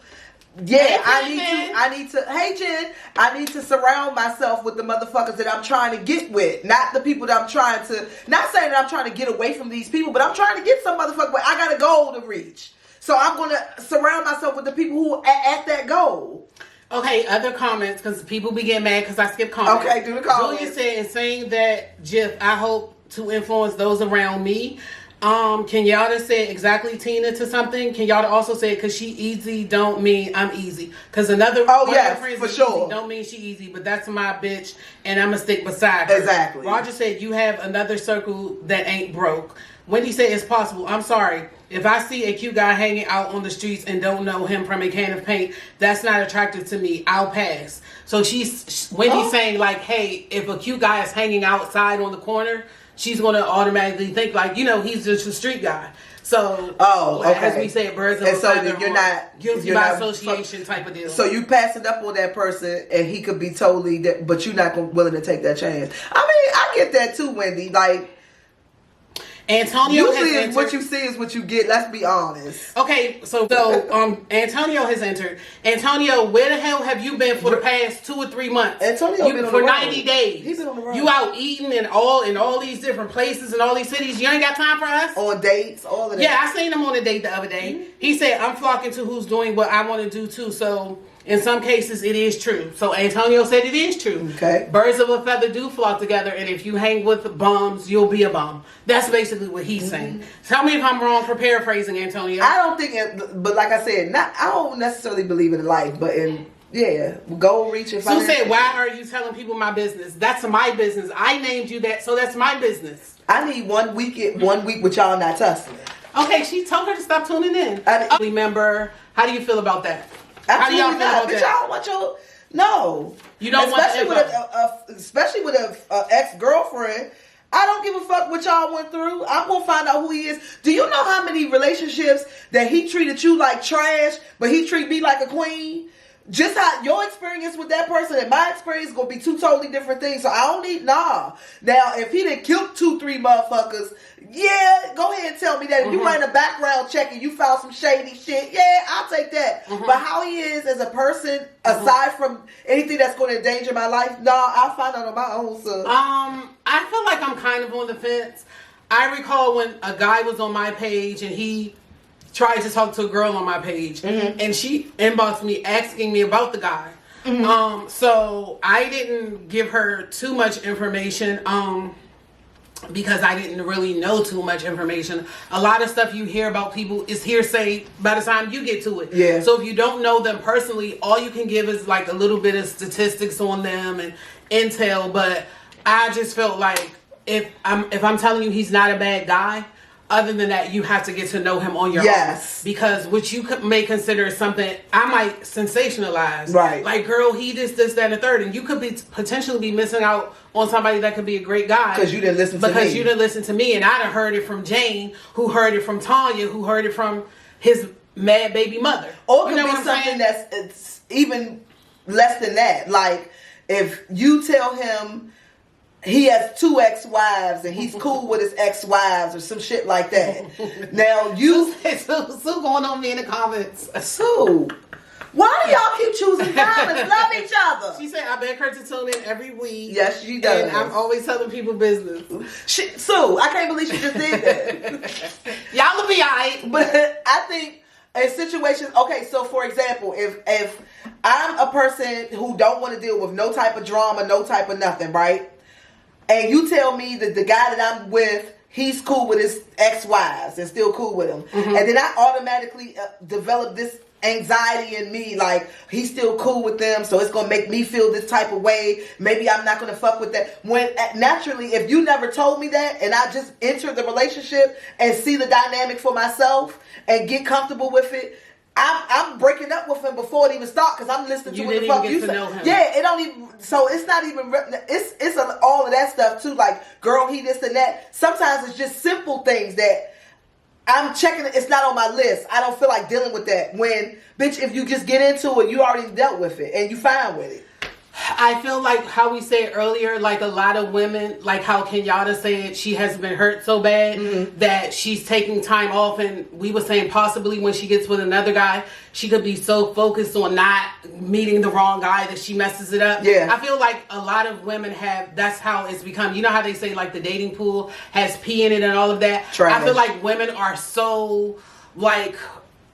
yeah, I need to. Hey, Jen, I need to surround myself with the motherfuckers that I'm trying to get with, not the people that I'm trying to. Not saying that I'm trying to get away from these people, but I'm trying to get some motherfucker. I got a goal to reach, so I'm gonna surround myself with the people who are at that goal. Okay, other comments, because people be getting mad because I skip comments. Okay, do the comments. Julia said, in saying that, Jiff, I hope to influence those around me. Kenyatta said exactly Tina to something. Kenyatta also said, because she easy don't mean I'm easy. Because another friends for sure don't mean she easy, but that's my bitch and I'm going to stick beside her. Exactly. Roger said, you have another circle that ain't broke. Wendy said, it's possible. I'm sorry. If I see a cute guy hanging out on the streets and don't know him from a can of paint, that's not attractive to me. I'll pass. So Wendy's saying like, hey, if a cute guy is hanging outside on the corner, she's going to automatically think like, he's just a street guy. So, as we say, birds of a feather, you're not guilty by association type of deal. So you passing up on that person, and he could be totally, but you're not willing to take that chance. I mean, I get that too, Wendy. Like, Antonio usually what you see is what you get. Let's be honest. Okay, so Antonio has entered. Antonio, where the hell have you been for the past 2 or 3 months? Antonio been on for the road. 90 days. He's been on the road. You out eating in all these different places and all these cities. You ain't got time for us? On dates, all of that. Yeah, I seen him on a date the other day. Mm-hmm. He said, I'm flocking to who's doing what I want to do too. So in some cases, it is true. So Antonio said it is true. Okay. Birds of a feather do flock together, and if you hang with bums, you'll be a bum. That's basically what he's saying. Tell me if I'm wrong for paraphrasing, Antonio. I don't think it, but like I said, I don't necessarily believe in life, but in goal reaching. Sue said, why are you telling people my business? That's my business. I named you that, so that's my business. I need 1 week with y'all not tussling. Okay, she told her to stop tuning in. Remember, how do you feel about that? How do y'all feel about that? Y'all want your no. You don't especially with a ex-girlfriend. I don't give a fuck what y'all went through. I'm gonna find out who he is. Do you know how many relationships that he treated you like trash, but he treated me like a queen? Just how your experience with that person and my experience is gonna be 2 totally different things. So I don't need Now, if he done killed 2-3 motherfuckers, yeah, go ahead and tell me that. If you ran a background check and you found some shady shit, yeah, I'll take that. But how he is as a person, aside from anything that's going to endanger my life, I'll find out on my own, son. I feel like I'm kind of on the fence. I recall when a guy was on my page and he tried to talk to a girl on my page, and she inboxed me asking me about the guy. So I didn't give her too much information because I didn't really know too much information. A lot of stuff you hear about people is hearsay by the time you get to it. Yeah. So if you don't know them personally, all you can give is like a little bit of statistics on them and intel. But I just felt like if I'm telling you he's not a bad guy, Other than that, you have to get to know him on your own. Because what you may consider something, I might sensationalize. Right. Like, girl, he this, that, and the third. And you could potentially be missing out on somebody that could be a great guy. Because you didn't listen to me. Because you didn't listen to me. And I done heard it from Jane, who heard it from Tanya, who heard it from his mad baby mother. Or it could be something it's even less than that. Like, if you tell him he has 2 ex-wives and he's cool with his ex-wives or some shit like that. Now you Sue going on me in the comments. Sue, why do y'all keep choosing violence? Love each other. She said I beg her to tune in every week. Yes, she does. And I'm always telling people business. Sue, I can't believe she just did that. Y'all will be alright. But I think in situations, okay, so for example, if I'm a person who don't want to deal with no type of drama, no type of nothing, right? And you tell me that the guy that I'm with, he's cool with his ex-wives and still cool with them. Mm-hmm. And then I automatically develop this anxiety in me, like, he's still cool with them, so it's going to make me feel this type of way. Maybe I'm not going to fuck with that. When naturally, if you never told me that and I just enter the relationship and see the dynamic for myself and get comfortable with it, I'm breaking up with him before it even starts because I'm listening to what the fuck you say. Yeah, it don't even. So it's not even. It's all of that stuff too. Like, girl, he this and that. Sometimes it's just simple things that I'm checking. It's not on my list. I don't feel like dealing with that. When, bitch, if you just get into it, you already dealt with it and you fine with it. I feel like how we said earlier, like a lot of women, like how Kenyatta said she has been hurt so bad that she's taking time off, and we were saying possibly when she gets with another guy, she could be so focused on not meeting the wrong guy that she messes it up. Yeah. I feel like a lot of women have, that's how it's become. You know how they say like the dating pool has pee in it and all of that? Trash. I feel like women are so like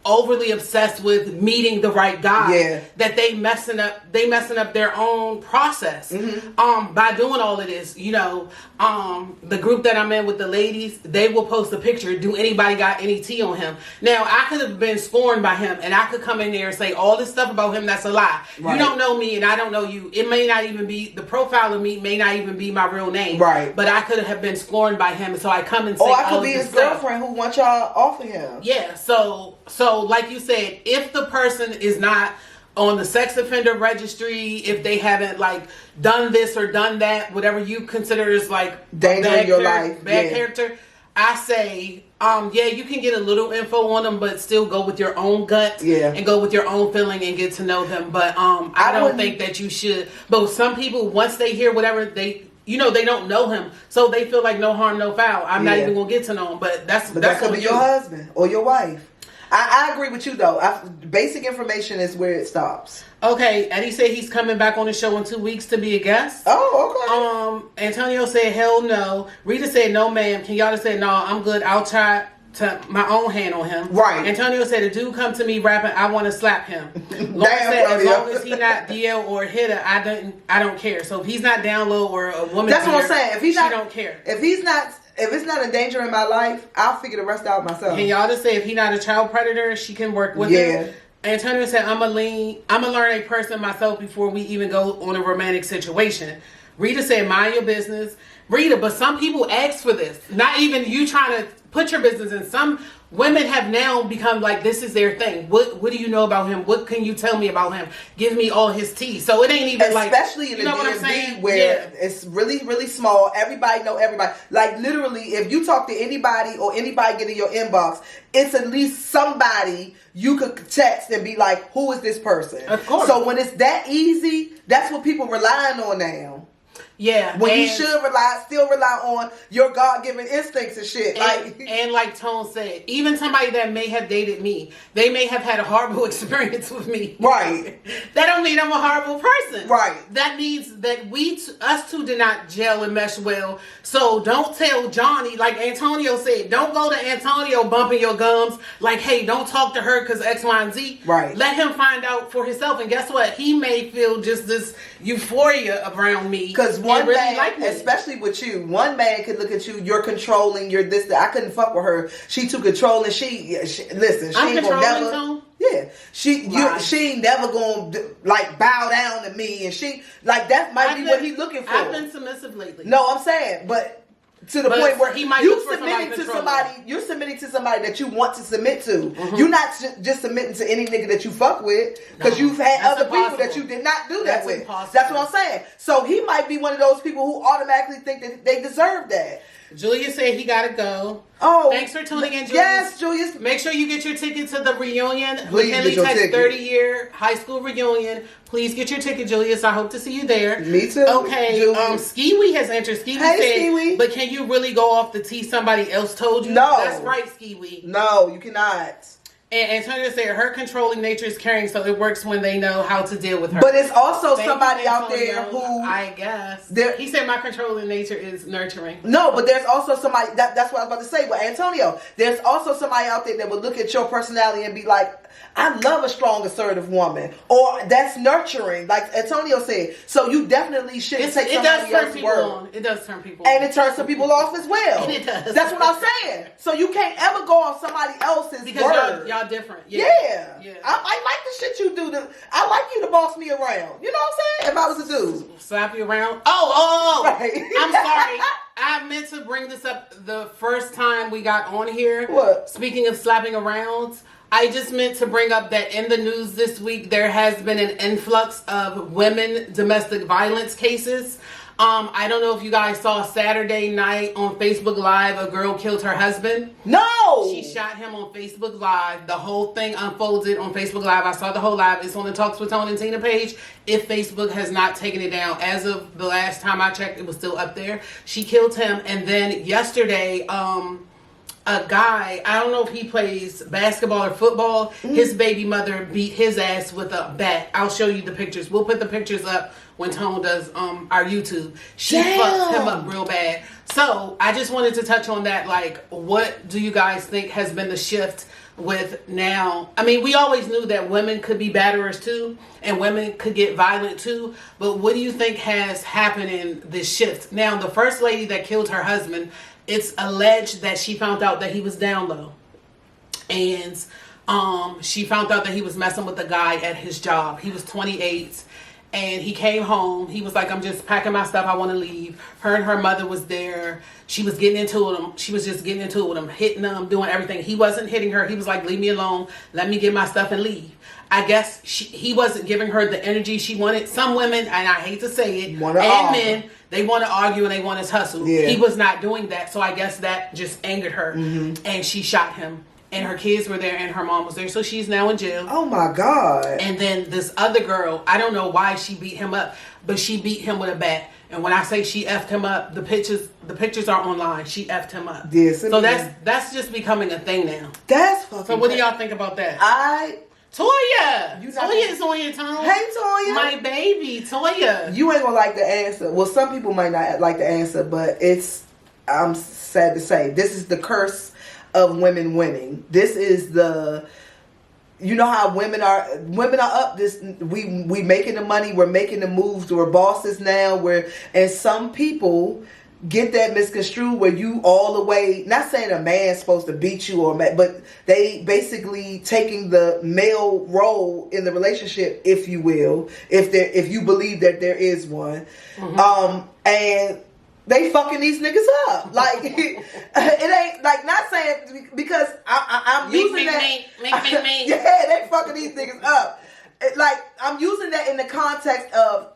overly obsessed with meeting the right guy that they messing up their own process by doing all of this. You know, the group that I'm in with the ladies, they will post a picture, do anybody got any tea on him? Now, I could have been scorned by him and I could come in there and say all this stuff about him that's a lie. Right. You don't know me and I don't know you. It may not even be, the profile of me may not even be my real name. Right. But I could have been scorned by him, so I come and say, or I could be his girlfriend who wants y'all off of him. Yeah, so like you said, if the person is not on the sex offender registry, if they haven't like done this or done that, whatever you consider is like danger in your life, bad character, I say, you can get a little info on them, but still go with your own gut and go with your own feeling and get to know them. But I don't think that you should. But some people, once they hear whatever they don't know him, so they feel like no harm, no foul. I'm not even gonna get to know him. But that could be your husband or your wife. I agree with you though. Basic information is where it stops. Okay, Eddie said he's coming back on the show in 2 weeks to be a guest. Oh, okay. Antonio said hell no. Rita said no ma'am. Kenyatta said no, I'm good. I'll try to my own hand on him. Right. Antonio said a dude come to me rapping, I want to slap him. Lauren said as long as he not DL or hitter, I don't care. So if he's not down low or a woman, that's what I'm saying. If he's not, don't care. If it's not a danger in my life, I'll figure the rest out myself. Can y'all just say if he's not a child predator, she can work with him? Antonio said, I'm gonna learn a person myself before we even go on a romantic situation. Rita said, mind your business. Rita, but some people ask for this. Not even you trying to put your business in. Some women have now become like, this is their thing. What do you know about him? What can you tell me about him? Give me all his tea. So it ain't even especially in the DMV where it's really, really small. Everybody know everybody. Like literally, if you talk to anybody or anybody get in your inbox, it's at least somebody you could text and be like, who is this person? Of course. So when it's that easy, that's what people relying on now. Yeah. When you should still rely on your God-given instincts and shit. And like Tone said, even somebody that may have dated me, they may have had a horrible experience with me. Right. That don't mean I'm a horrible person. Right. That means that us two did not gel and mesh well. So don't tell Johnny, like Antonio said, don't go to Antonio bumping your gums like, hey, don't talk to her because X, Y, and Z. Right. Let him find out for himself. And guess what? He may feel just this euphoria around me. Because one man, especially with you, one man could look at you, you're controlling, you're this, that. I couldn't fuck with her. She too controlling. She listen, she ain't gonna never. Tone? Yeah, she ain't never gonna like bow down to me, and she like that might be what he's looking for. I've been submissive lately. No, I'm saying, but to the point where he might you look for submitting to control somebody. You're submitting to somebody that you want to submit to. You're not just submitting to any nigga that you fuck with because you've had other people that you did not do that with. Impossible. That's what I'm saying. So he might be one of those people who automatically think that they deserve that. Julius said he gotta go. Oh, thanks for tuning in, Julius. Yes, Julius. Make sure you get your ticket to the reunion. Please McKinley get your Tech's ticket. 30-year high school reunion. Please get your ticket, Julius. I hope to see you there. Me too. Okay. Skiwi has entered. Skiwi said, Skiwi. but can you really go off the tea somebody else told you? No. That's right, Skiwi. No, you cannot. And Antonio said her controlling nature is caring, so it works when they know how to deal with her. But it's also Thank somebody you, out Antonio. there who I guess he said my controlling nature is nurturing. No, but there's also somebody that's what I was about to say with Antonio. There's also somebody out there that would look at your personality and be like, I love a strong, assertive woman, or that's nurturing, like Antonio said. So you definitely shouldn't take somebody else's word. It does turn people on. And it turns some people off as well. And it does. That's what I'm saying. So you can't ever go off somebody else's because word. y'all different. Yeah. I like the shit you do. I like you to boss me around. You know what I'm saying? If I was a dude. Slap you around. Oh. Right. I'm sorry. I meant to bring this up the first time we got on here. What? Speaking of slapping around, I just meant to bring up that in the news this week, there has been an influx of women domestic violence cases. I don't know if you guys saw Saturday night on Facebook Live, a girl killed her husband. No! She shot him on Facebook Live. The whole thing unfolded on Facebook Live. I saw the whole live. It's on the Talks with Tone and Teena page. If Facebook has not taken it down, as of the last time I checked, it was still up there. She killed him. And then yesterday, a guy, I don't know if he plays basketball or football, his baby mother beat his ass with a bat. I'll show you the pictures. We'll put the pictures up when Tone does our YouTube. She fucked him up real bad. So I just wanted to touch on that. Like, what do you guys think has been the shift with now? I mean, we always knew that women could be batterers too, and women could get violent too. But what do you think has happened in this shift? Now, the first lady that killed her husband, it's alleged that she found out that he was down low. And she found out that he was messing with a guy at his job. He was 28. And he came home. He was like, I'm just packing my stuff. I want to leave. Her and her mother was there. She was getting into him. She was just getting into it with him, hitting him, doing everything. He wasn't hitting her. He was like, leave me alone. Let me get my stuff and leave. I guess he wasn't giving her the energy she wanted. Some women, and I hate to say it, and men, they want to argue and they want his hustle. Yeah. He was not doing that. So I guess that just angered her. And she shot him. And her kids were there and her mom was there. So she's now in jail. Oh my God. And then this other girl, I don't know why she beat him up, but she beat him with a bat. And when I say she effed him up, the pictures are online. She effed him up. Yes, so that's just becoming a thing now. That's fucking So what do y'all think about that? Toya is on your tongue. Hey, Toya. My baby, Toya. You ain't gonna like the answer. Well, some people might not like the answer, but I'm sad to say, this is the curse of women winning. This is you know how women are up this, we making the money, we're making the moves, we're bosses now, and some people get that misconstrued where you all the way, not saying a man's supposed to beat you but they basically taking the male role in the relationship, if you will, if you believe that there is one. And they fucking these niggas up. Like, it ain't, like, not saying, because I'm using that. Yeah, they fucking these niggas up. Like, I'm using that in the context of,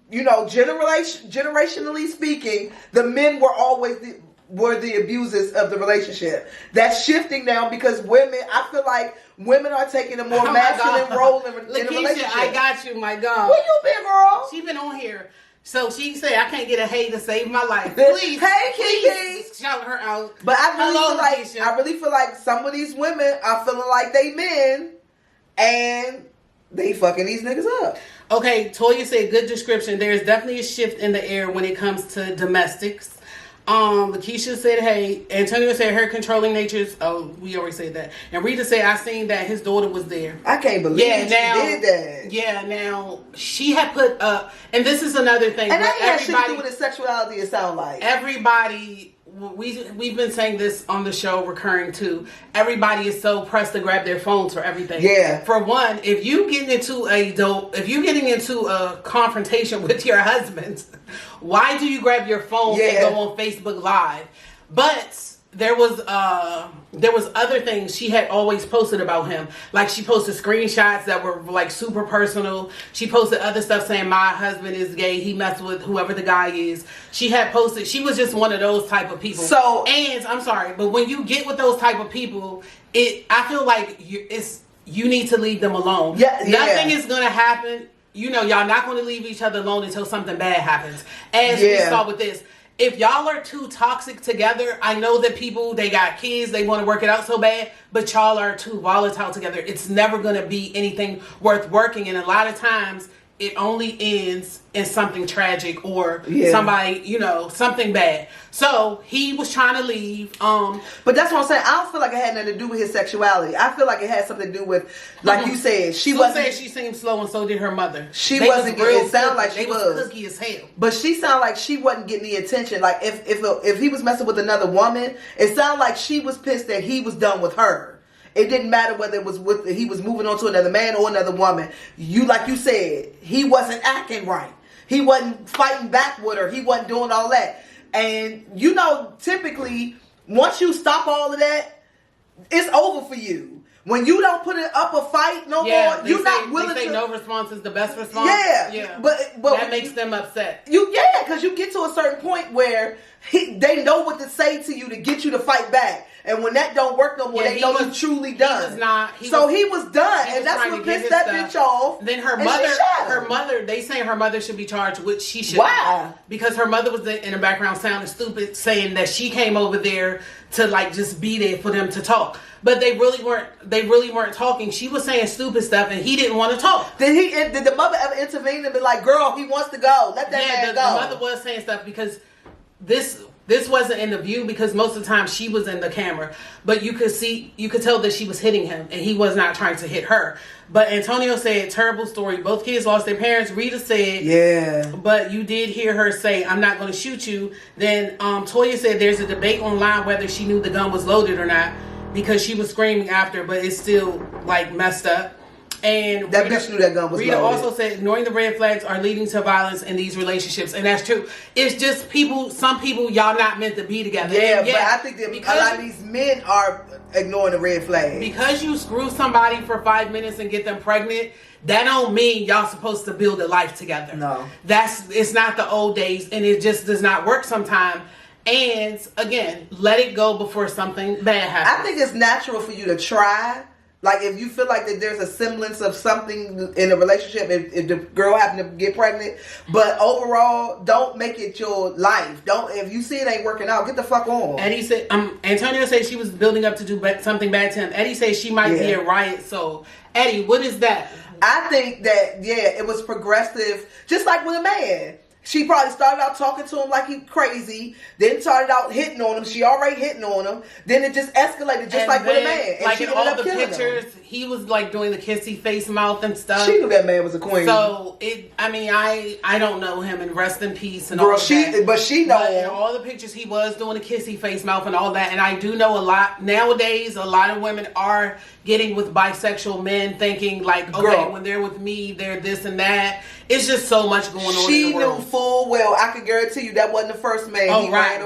you know, generationally speaking, the men were always the abusers of the relationship. That's shifting now because women, I feel like women are taking a more masculine role in a relationship. I got you, my God. Where you been, girl? She been on here. So she said, I can't get a hey to save my life. Please, hey, Kiki, shout her out. But I really feel like some of these women are feeling like they men, and they fucking these niggas up. Okay, Toya said, good description. There's definitely a shift in the air when it comes to domestics. Lakeisha said, hey. Antonio said her controlling natures. Oh, we already said that. And Rita said, I seen that his daughter was there. I can't believe she did that. Yeah, now she had put up, and this is another thing. And that ain't shit to do with his sexuality, it sound like. Everybody we've been saying this on the show, recurring too. Everybody is so pressed to grab their phones for everything. Yeah. For one, if you're getting into a confrontation with your husband, why do you grab your phone and go on Facebook Live? But there was other things she had always posted about him. Like, she posted screenshots that were like super personal. She posted other stuff saying, my husband is gay, he messed with whoever the guy is. She was just one of those type of people. So, and I'm sorry, but when you get with those type of people, I feel like you need to leave them alone. Nothing is gonna happen. You know, y'all not gonna leave each other alone until something bad happens. As we saw with this. If y'all are too toxic together, I know that people, they got kids, they want to work it out so bad, but y'all are too volatile together. It's never going to be anything worth working. And a lot of times, it only ends in something tragic or somebody, something bad. So he was trying to leave. But that's what I'm saying. I don't feel like it had nothing to do with his sexuality. I feel like it had something to do with, like you said, she seemed slow, and so did her mother. She wasn't getting. It sounded like she was cookie as hell. But she sounded like she wasn't getting the attention. Like if he was messing with another woman, it sounded like she was pissed that he was done with her. It didn't matter whether it was he was moving on to another man or another woman. Like you said, he wasn't acting right. He wasn't fighting back with her. He wasn't doing all that. And typically, once you stop all of that, it's over for you. When you don't put up a fight no more, you're not willing to. No response is the best response. Yeah. But that makes them upset. Because you get to a certain point where they know what to say to you to get you to fight back. And when that don't work no more, they know you're truly done. He was done, and that's what pissed that bitch off. Then her mother, they say her mother should be charged, which she should. Why? Because her mother was in the background sounding stupid, saying that she came over there to just be there for them to talk. But they really weren't talking. She was saying stupid stuff, and he didn't want to talk. Did the mother ever intervene and be like, "Girl, he wants to go. Let that man go"? The mother was saying stuff because this wasn't in the view, because most of the time she was in the camera, but you could tell that she was hitting him, and he was not trying to hit her. But Antonio said, terrible story. Both kids lost their parents. Rita said, but you did hear her say, I'm not going to shoot you. Then Toya said there's a debate online whether she knew the gun was loaded or not, because she was screaming after, but it's still messed up. And that bitch knew that gun was loaded. Rita also said ignoring the red flags are leading to violence in these relationships, and that's true. It's just some people y'all not meant to be together. Yeah, but I think that a lot of these men are ignoring the red flags. Because you screw somebody for 5 minutes and get them pregnant, that don't mean y'all supposed to build a life together. No, it's not the old days, and it just does not work sometimes. And again, let it go before something bad happens. I think it's natural for you to try. Like, if you feel like that there's a semblance of something in a relationship, if the girl happened to get pregnant, but overall, don't make it your life. If you see it ain't working out, get the fuck on. Eddie said, Antonio said she was building up to do something bad to him. Eddie said she might be a riot soul. Eddie, what is that? I think that, it was progressive, just like with a man. She probably started out talking to him like he crazy, then started out hitting on him. She already hitting on him. Then it just escalated, just like with a man. And like she in all the pictures, he was doing the kissy face mouth and stuff. She knew that man was a queen. So I don't know him, and rest in peace and all that. But she know him. In all the pictures, he was doing the kissy face mouth and all that. And I do know a lot nowadays. A lot of women are getting with bisexual men, thinking when they're with me, they're this and that. It's just so much going on in the world. She knew full well. I can guarantee you that wasn't the first man. He ran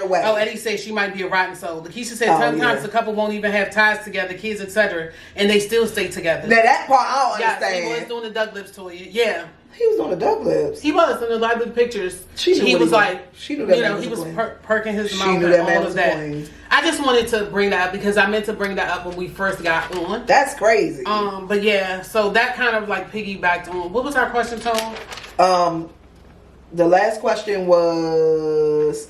away. Oh, Eddie said she might be a rotten soul. Lakeisha said sometimes the couple won't even have ties together, kids, etc., and they still stay together. Now that part I don't understand. He was doing the duck lips to you. Yeah. He was on the duck lips. He was in a lot of the pictures. She knew he was she knew that man he was queen. perking his mouth. She knew that man was queen. I just wanted to bring that up because I meant to bring that up when we first got on. That's crazy. But yeah, so that kind of piggybacked on. What was our question, Tone? The last question was,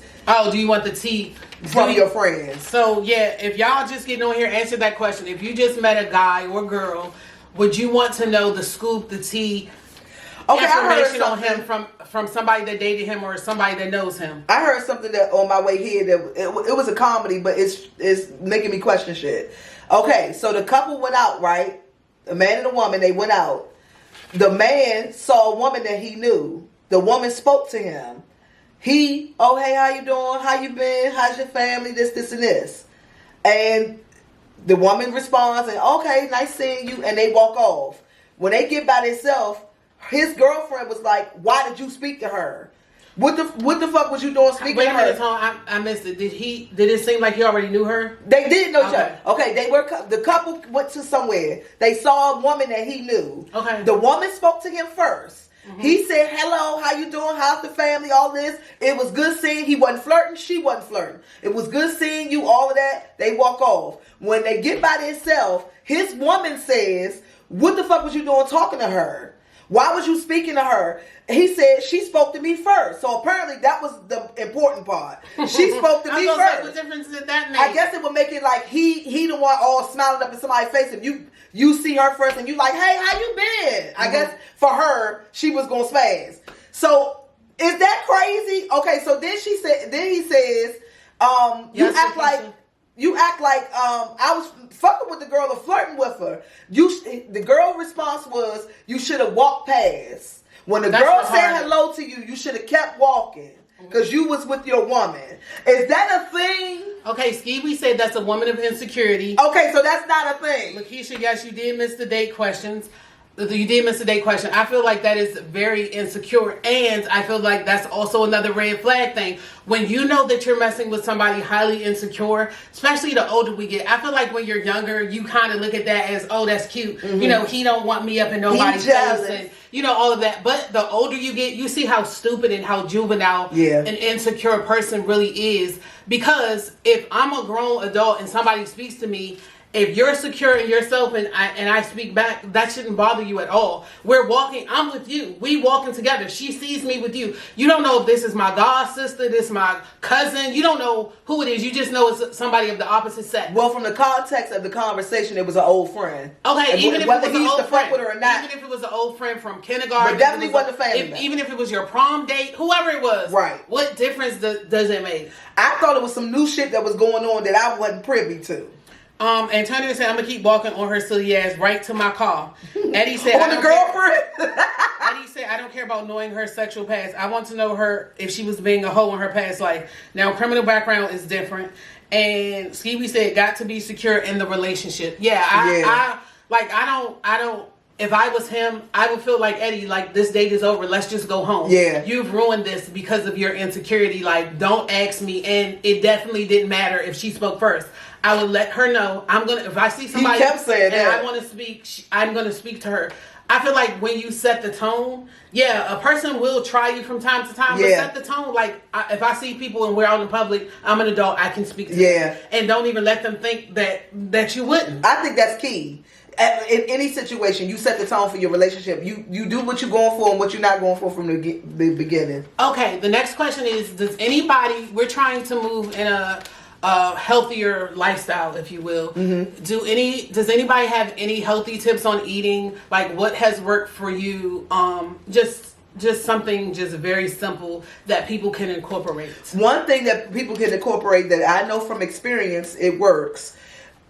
do you want the tea from your friends? So yeah, if y'all just getting on here, answer that question. If you just met a guy or girl, would you want to know the scoop, the tea, information on him from somebody that dated him or somebody that knows him? I heard something that on my way here that it was a comedy, but it's making me question shit. Okay, so the couple went out, right? A man and a woman, they went out. The man saw a woman that he knew. The woman spoke to him. oh, hey, how you doing? How you been? How's your family? This, and this. And the woman responds, and okay, nice seeing you, and they walk off. When they get by themselves, his girlfriend was like, why did you speak to her? What the fuck was you doing speaking to her? Wait a minute, Tom, I missed it. Did it seem like he already knew her? They did know each other. Okay, the couple went to somewhere. They saw a woman that he knew. Okay. The woman spoke to him first. Mm-hmm. He said, hello, how you doing? How's the family? All this. It was good seeing. He wasn't flirting. She wasn't flirting. It was good seeing you. All of that. They walk off. When they get by themselves, his woman says, what the fuck was you doing talking to her? Why was you speaking to her? He said, she spoke to me first. So apparently that was the important part. She spoke to me first. Like, what difference did that make? I guess it would make it like he the one all smiling up in somebody's face. If you see her first and you like, hey, how you been? Mm-hmm. I guess for her, she was gonna spaz. So is that crazy? Okay, so then he says, you act like I was fucking with the girl or flirting with her. The girl response was, you should have walked past. When the girl said hello to you, you should have kept walking because you was with your woman. Is that a thing? Okay, Ski said that's a woman of insecurity. Okay, so that's not a thing. Lakeisha, yes, you did miss the date questions. You did miss the date question. I feel like that is very insecure, and I feel like that's also another red flag thing. When you know that you're messing with somebody highly insecure, especially the older we get, I feel like when you're younger, you kind of look at that as, oh, that's cute. Mm-hmm. You know, he don't want me up in nobody's face, and you know, all of that. But the older you get, you see how stupid and how juvenile an insecure person really is. Because if I'm a grown adult and somebody speaks to me, if you're secure in yourself and I speak back, that shouldn't bother you at all. We're walking, I'm with you. We walking together. She sees me with you. You don't know if this is my god sister, this is my cousin. You don't know who it is. You just know it's somebody of the opposite sex. Well, from the context of the conversation, it was an old friend. Okay, and even if whether it was he an used old to fuck friend, with her or not. even if it was an old friend from kindergarten, but definitely wasn't a family. Even if it was your prom date, whoever it was, right? What difference does it make? I thought it was some new shit that was going on that I wasn't privy to. Antonio said, I'm going to keep walking on her silly ass right to my car. Eddie said, on the girlfriend? Eddie said, I don't care about knowing her sexual past. I want to know her if she was being a hoe in her past life. Now, criminal background is different. And Skeevy said, got to be secure in the relationship. I don't, if I was him, I would feel like, Eddie, like, this date is over. Let's just go home. Yeah. You've ruined this because of your insecurity. Like, don't ask me. And it definitely didn't matter if she spoke first. I would let her know. If I see somebody he kept saying and that. I want to speak, I'm going to speak to her. I feel like when you set the tone, a person will try you from time to time, but set the tone. Like, if I see people and we're out in public, I'm an adult, I can speak to them. And don't even let them think that you wouldn't. I think that's key. In any situation, you set the tone for your relationship. You do what you're going for and what you're not going for from the beginning. Okay, the next question is, we're trying to move in a healthier lifestyle, if you will. Mm-hmm. Does anybody have any healthy tips on eating? Like, what has worked for you? Just something just very simple that people can incorporate. One thing that people can incorporate that I know from experience, it works.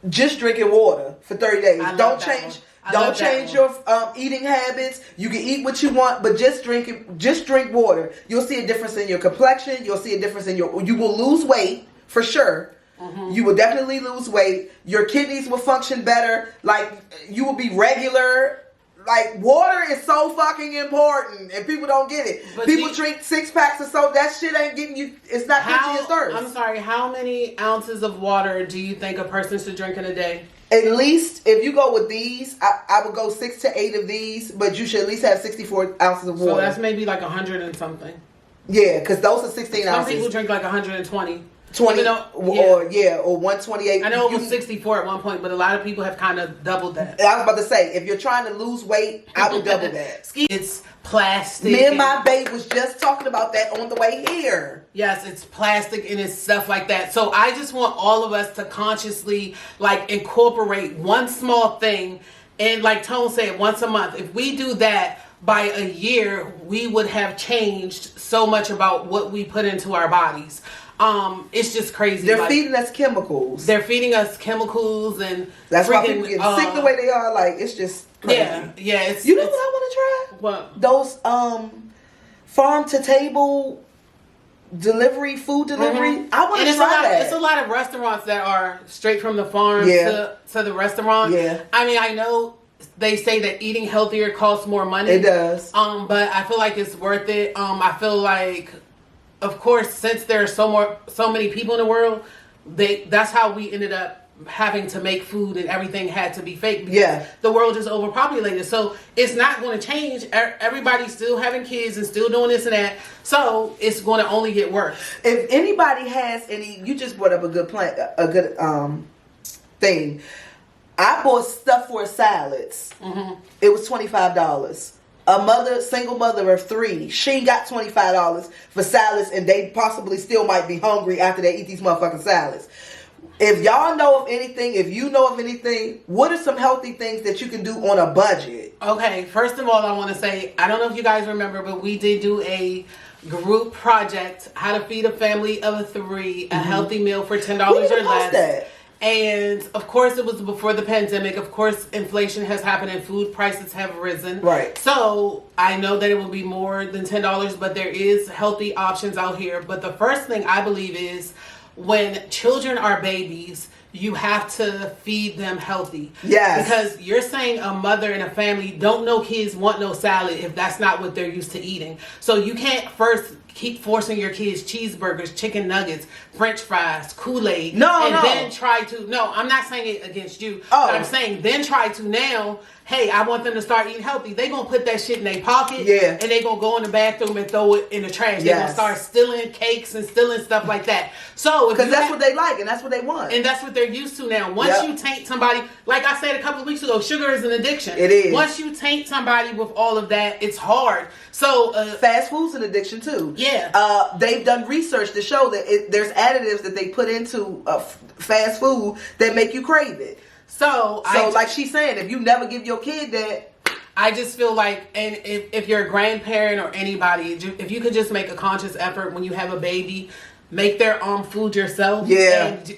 Just drinking water for 30 days. Don't change your eating habits. You can eat what you want, but just drink water. You'll see a difference in your complexion. You'll see a difference in you will lose weight. For sure. Mm-hmm. You will definitely lose weight. Your kidneys will function better. Like, you will be regular. Like, water is so fucking important, and people don't get it. But people drink 6 packs of soda. That shit ain't getting you. It's not getting your thirst. I'm sorry. How many ounces of water do you think a person should drink in a day? At least, if you go with these, I would go 6 to 8 of these, but you should at least have 64 ounces of water. So that's maybe like 100 and something. Yeah, because those are 16 ounces. Some people drink like 120. 20 or 128. I know it was 64 at one point, but a lot of people have kind of doubled that. I was about to say, if you're trying to lose weight, I would double that. It's plastic. Me and my babe was just talking about that on the way here. Yes, it's plastic and it's stuff like that. So I just want all of us to consciously incorporate one small thing, and like Tone said, once a month. If we do that, by a year, we would have changed so much about what we put into our bodies. It's just crazy. They're feeding us chemicals. They're feeding us chemicals, and that's why people get sick the way they are. Like, it's just crazy. Yeah. What I want to try? What? Those farm to table food delivery. I want to And try that. it's a lot of restaurants that are straight from the farm to the restaurant. Yeah. I mean, I know they say that eating healthier costs more money. It does. But I feel like it's worth it. I feel like, of course, since there are so many people in the world, that's how we ended up having to make food, and everything had to be fake because the world is overpopulated. So it's not going to change. Everybody's still having kids and still doing this and that. So it's going to only get worse. If anybody has any, you just brought up a good thing. I bought stuff for salads. It was $25. A single mother of 3, she got $25 for salads, and they possibly still might be hungry after they eat these motherfucking salads. If y'all know of anything, if you know of anything, what are some healthy things that you can do on a budget? Okay, first of all, I want to say, I don't know if you guys remember, but we did do a group project, how to feed a family of 3, a healthy meal for $10 or less. That. And of course, it was before the pandemic. Of course, inflation has happened and food prices have risen. Right. So I know that it will be more than $10, but there is healthy options out here. But the first thing I believe is, when children are babies, you have to feed them healthy. Yes. Because you're saying a mother and a family don't know kids want no salad if that's not what they're used to eating. So you can't first keep forcing your kids cheeseburgers, chicken nuggets, French fries, Kool-Aid. Then try to, I'm not saying it against you. But I'm saying then try to now, hey, I want them to start eating healthy. They going to put that shit in their pocket. Yeah. And they going to go in the bathroom and throw it in the trash. They going to start stealing cakes and stealing stuff like that. So because that's what they like and that's what they want. And that's what they're used to now. Once you taint somebody, like I said a couple of weeks ago, sugar is an addiction. It is. Once you taint somebody with all of that, it's hard. So fast food's an addiction too. Yeah. They've done research to show that there's additives that they put into fast food that make you crave it. So like she's saying, if you never give your kid that, I just feel like, and if you're a grandparent or anybody, if you could just make a conscious effort when you have a baby, make their food yourself. Yeah. And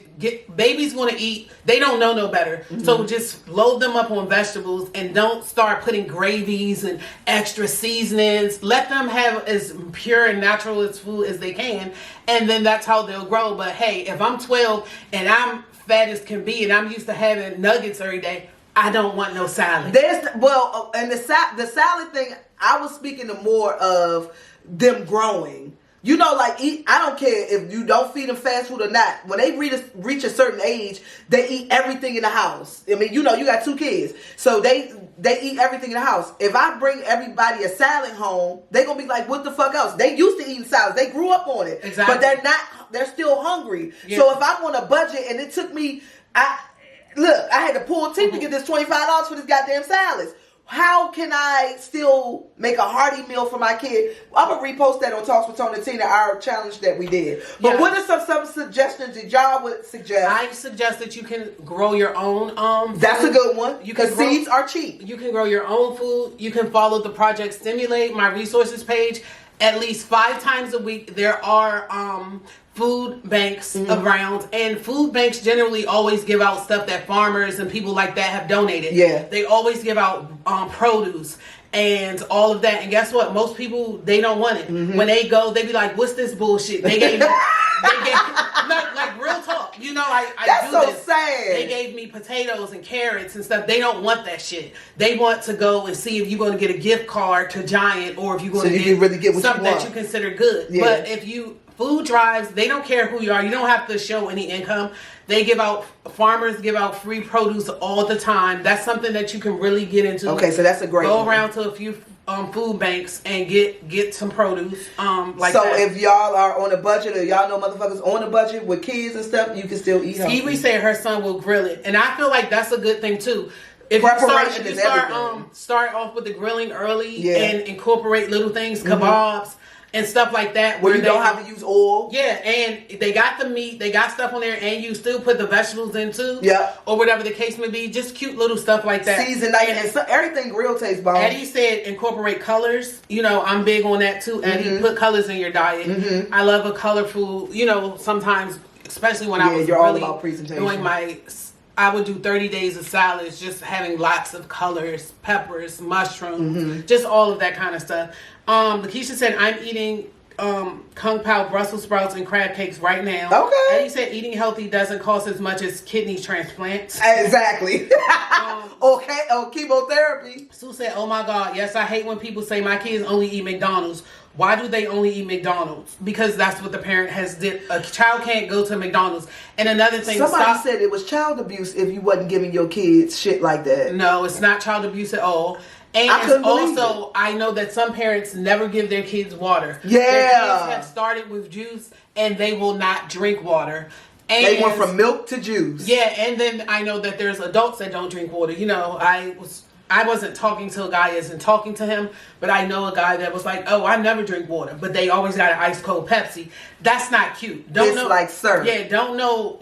babies want to eat. They don't know no better. So just load them up on vegetables and don't start putting gravies and extra seasonings. Let them have as pure and natural as food as they can. And then that's how they'll grow. But hey, if I'm 12 and I'm fat as can be and I'm used to having nuggets every day, I don't want no salad. And the salad thing, I was speaking to more of them growing. You know, like I don't care if you don't feed them fast food or not. When they reach a certain age, they eat everything in the house. I mean, you know, you got 2 kids, so they eat everything in the house. If I bring everybody a salad home, they gonna be like, "What the fuck else?" They used to eating salads. They grew up on it, exactly. But they're not. They're still hungry. Yeah. So if I'm on a budget and it took me, I had to pull teeth to get this $25 for this goddamn salads. How can I still make a hearty meal for my kid? I'm going to repost that on Talks with Tone and Teena, our challenge that we did. But what are some suggestions that y'all would suggest? I suggest that you can grow your own food. That's a good one. Because seeds are cheap. You can grow your own food. You can follow the Project Stimulate, my resources page. At least 5 times a week, there are food banks around, and food banks generally always give out stuff that farmers and people like that have donated. Yeah, they always give out produce and all of that. And guess what? Most people, they don't want it. When they go, they be like, "What's this bullshit?" They gave, like real talk. You know, that's do so this. sad. They gave me potatoes and carrots and stuff. They don't want that shit. They want to go and see if you're going to get a gift card to Giant or if you're going to really get something that you consider good. Yeah. But if you food drives, they don't care who you are. You don't have to show any income. They farmers give out free produce all the time. That's something that you can really get into. Okay, so that's a great Go around to a few food banks and get some produce. So if y'all are on a budget or y'all know motherfuckers on a budget with kids and stuff, you can still eat healthy. Kiwi said her son will grill it. And I feel like that's a good thing too. If Preparation you is everything. Start off with the grilling early and incorporate little things, kebabs, and stuff like that. Where you don't have to use oil. Yeah, and they got the meat, they got stuff on there, and you still put the vegetables in too. Yeah. Or whatever the case may be. Just cute little stuff like that. Season, and everything grill tastes bomb. Eddie said incorporate colors. You know, I'm big on that too, Eddie. Put colors in your diet. I love a colorful, you know, sometimes, especially when I was you're really all about presentation. doing I would do 30 days of salads, just having lots of colors, peppers, mushrooms, just all of that kind of stuff. Lakeisha said, I'm eating Kung Pao Brussels sprouts and crab cakes right now. Okay. And he said eating healthy doesn't cost as much as kidney transplants. Exactly. Okay. Or chemotherapy. Sue said, "Oh my God, yes, I hate when people say my kids only eat McDonald's. Why do they only eat McDonald's? Because that's what the parent has did. A child can't go to McDonald's." And another thing, somebody said it was child abuse if you wasn't giving your kids shit like that. No, it's not child abuse at all. And also, I know that some parents never give their kids water. Yeah. Their kids have started with juice and they will not drink water. And they went from milk to juice. Yeah, and then I know that there's adults that don't drink water. You know, I wasn't talking to a guy as in talking to him, but I know a guy that was like, "Oh, I never drink water," but they always got an ice cold Pepsi. That's not cute. It's like syrup. Yeah, don't know.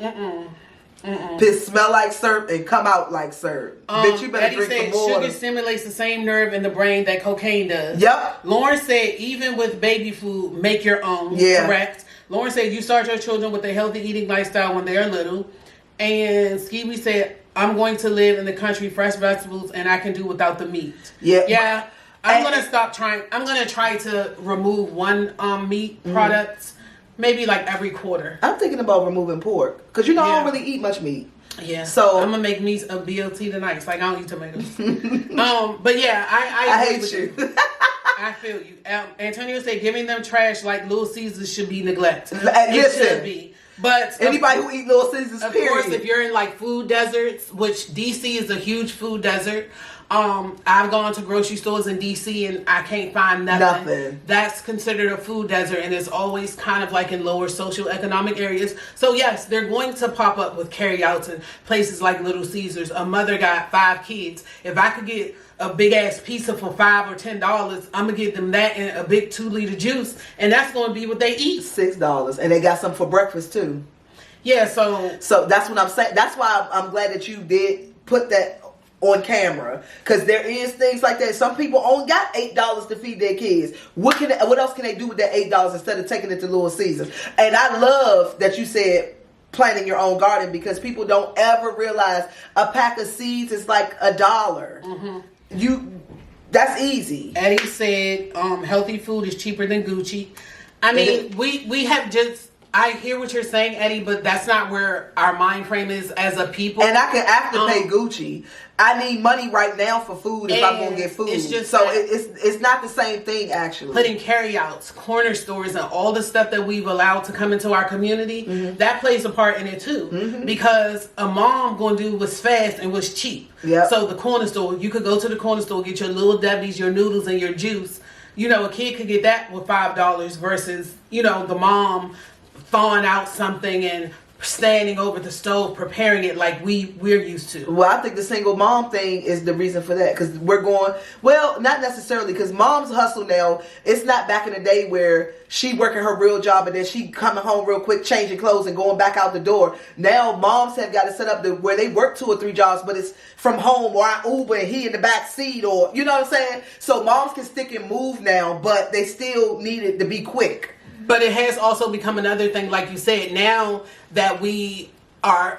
It smell like syrup and come out like syrup. Bitch, you better Eddie drink said some water. sugar stimulates the same nerve in the brain that cocaine does. Yep. Lauren said even with baby food, make your own. Yeah. Correct. Lauren said you start your children with a healthy eating lifestyle when they are little. And Skeevy said, "I'm going to live in the country, fresh vegetables, and I can do without the meat." Yeah. Yeah. I'm going to stop trying. I'm going to try to remove one meat product, maybe like every quarter. I'm thinking about removing pork. Because I don't really eat much meat. Yeah. So I'm going to make me a BLT tonight. It's like I don't eat tomatoes. But yeah, I agree hate with you. I feel you. Antonio said giving them trash like Little Caesars should be neglected. Listen, it should be. But anybody who eat Little Caesars, of period. course, if you're in like food deserts, which DC is a huge food desert. I've gone to grocery stores in DC and I can't find nothing. That's considered a food desert, and it's always kind of like in lower social economic areas. So yes, they're going to pop up with carryouts in places like Little Caesars. A mother got 5 kids. If I could get a big ass pizza for $5 or $10, I'm gonna give them that and a big 2-liter juice, and that's gonna be what they eat. $6, and they got some for breakfast too. Yeah, so that's what I'm saying. That's why I'm glad that you did put that on camera, because there is things like that. Some people only got $8 to feed their kids. What else can they do with that $8 instead of taking it to Little Caesars? And I love that you said planting your own garden, because people don't ever realize a pack of seeds is like $1. Mm-hmm. That's easy. Eddie said healthy food is cheaper than Gucci. I mean, we have just, I hear what you're saying, Eddie, but that's not where our mind frame is as a people. And I can afterpay Gucci. I need money right now for food if I'm going to get food. It's just so it's not the same thing, actually. Putting carryouts, corner stores, and all the stuff that we've allowed to come into our community, that plays a part in it too. Because a mom going to do what's fast and what's cheap. Yep. So the corner store, you could go to the corner store, get your Little Debbie's, your noodles, and your juice. You know, a kid could get that with $5 versus, the mom thawing out something and standing over the stove preparing it like we're used to. Well, I think the single mom thing is the reason for that, because we're going, well, not necessarily, because moms hustle now. It's not back in the day where she working her real job and then she coming home real quick, changing clothes and going back out the door. Now moms have got to set up where they work 2 or 3 jobs, but it's from home, or I Uber and he in the back seat, or you know what I'm saying? So moms can stick and move now, but they still need it to be quick. But it has also become another thing, like you said, now that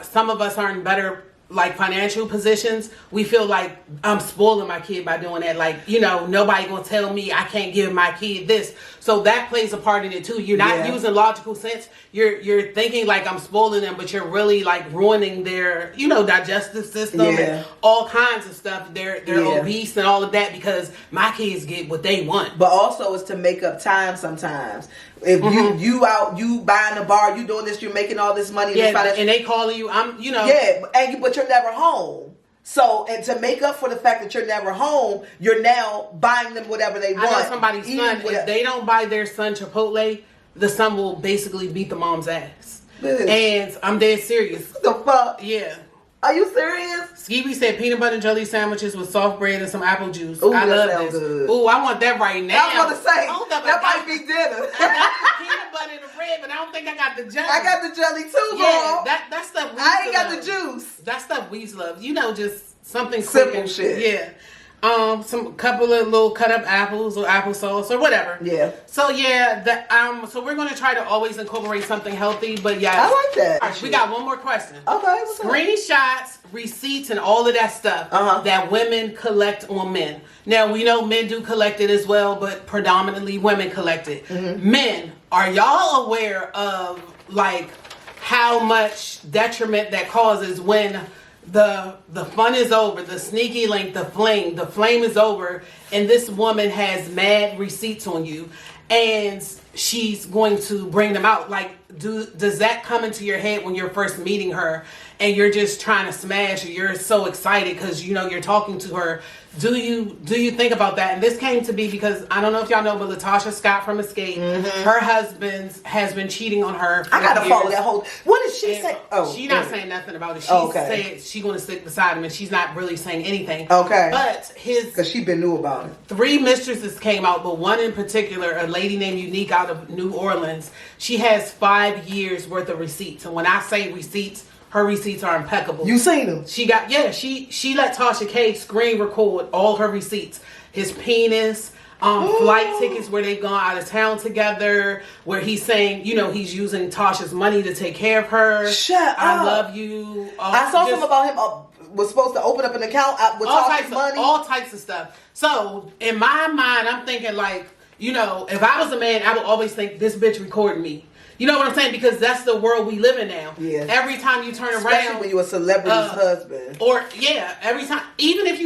some of us are in better like financial positions, we feel like I'm spoiling my kid by doing that. Like, nobody gonna tell me I can't give my kid this. So that plays a part in it too. You're not using logical sense. You're thinking like I'm spoiling them, but you're really like ruining their, digestive system and all kinds of stuff. They're obese and all of that because my kids get what they want. But also it's to make up time sometimes. If you out, you buying a bar, you doing this, you're making all this money. And they calling you, but you're never home. So, and to make up for the fact that you're never home, you're now buying them whatever they want. I know somebody's son, if they don't buy their son Chipotle, the son will basically beat the mom's ass. And I'm dead serious. What the fuck? Yeah. Are you serious? Skeevy said peanut butter and jelly sandwiches with soft bread and some apple juice. Ooh, I love this. Good. Ooh, I want that right now. I was going to say, that might be dinner. I got the peanut butter and the bread, but I don't think I got the jelly. I got the jelly too, bro. Yeah, that stuff we I ain't got the juice. That stuff we love. Just something simple quick shit. Yeah. Some couple of little cut up apples or applesauce or whatever. Yeah. So so we're gonna try to always incorporate something healthy. But yeah, I like that. All right, we got one more question. Okay. What's up? Screenshots, receipts, and all of that stuff that women collect on men. Now we know men do collect it as well, but predominantly women collect it. Men, are y'all aware of like how much detriment that causes when the fun is over, the sneaky link, the flame is over, and this woman has mad receipts on you, and she's going to bring them out? Like, does that come into your head when you're first meeting her, and you're just trying to smash, or you're so excited because you know you're talking to her? Do you think about that? And this came to be because I don't know if y'all know, but Latasha Scott from Escape, her husband has been cheating on her. I gotta follow that whole. What did she say? Oh, she's not saying nothing about it. She said she's going to stick beside him, and she's not really saying anything. Okay, but because she been new about it. 3 mistresses came out, but one in particular, a lady named Unique out of New Orleans, she has 5 years worth of receipts, and when I say receipts, her receipts are impeccable. You seen them? She let Tasha K screen record all her receipts. His penis, flight tickets where they've gone out of town together, where he's saying, you know, he's using Tasha's money to take care of her. Shut up. I love you. I saw something about him was supposed to open up an account with Tasha's money. All types of stuff. So in my mind, I'm thinking like, you know, if I was a man, I would always think this bitch recording me. You know what I'm saying? Because that's the world we live in now. Yeah. Every time you turn especially around, when you're a celebrity's husband, or every time, even if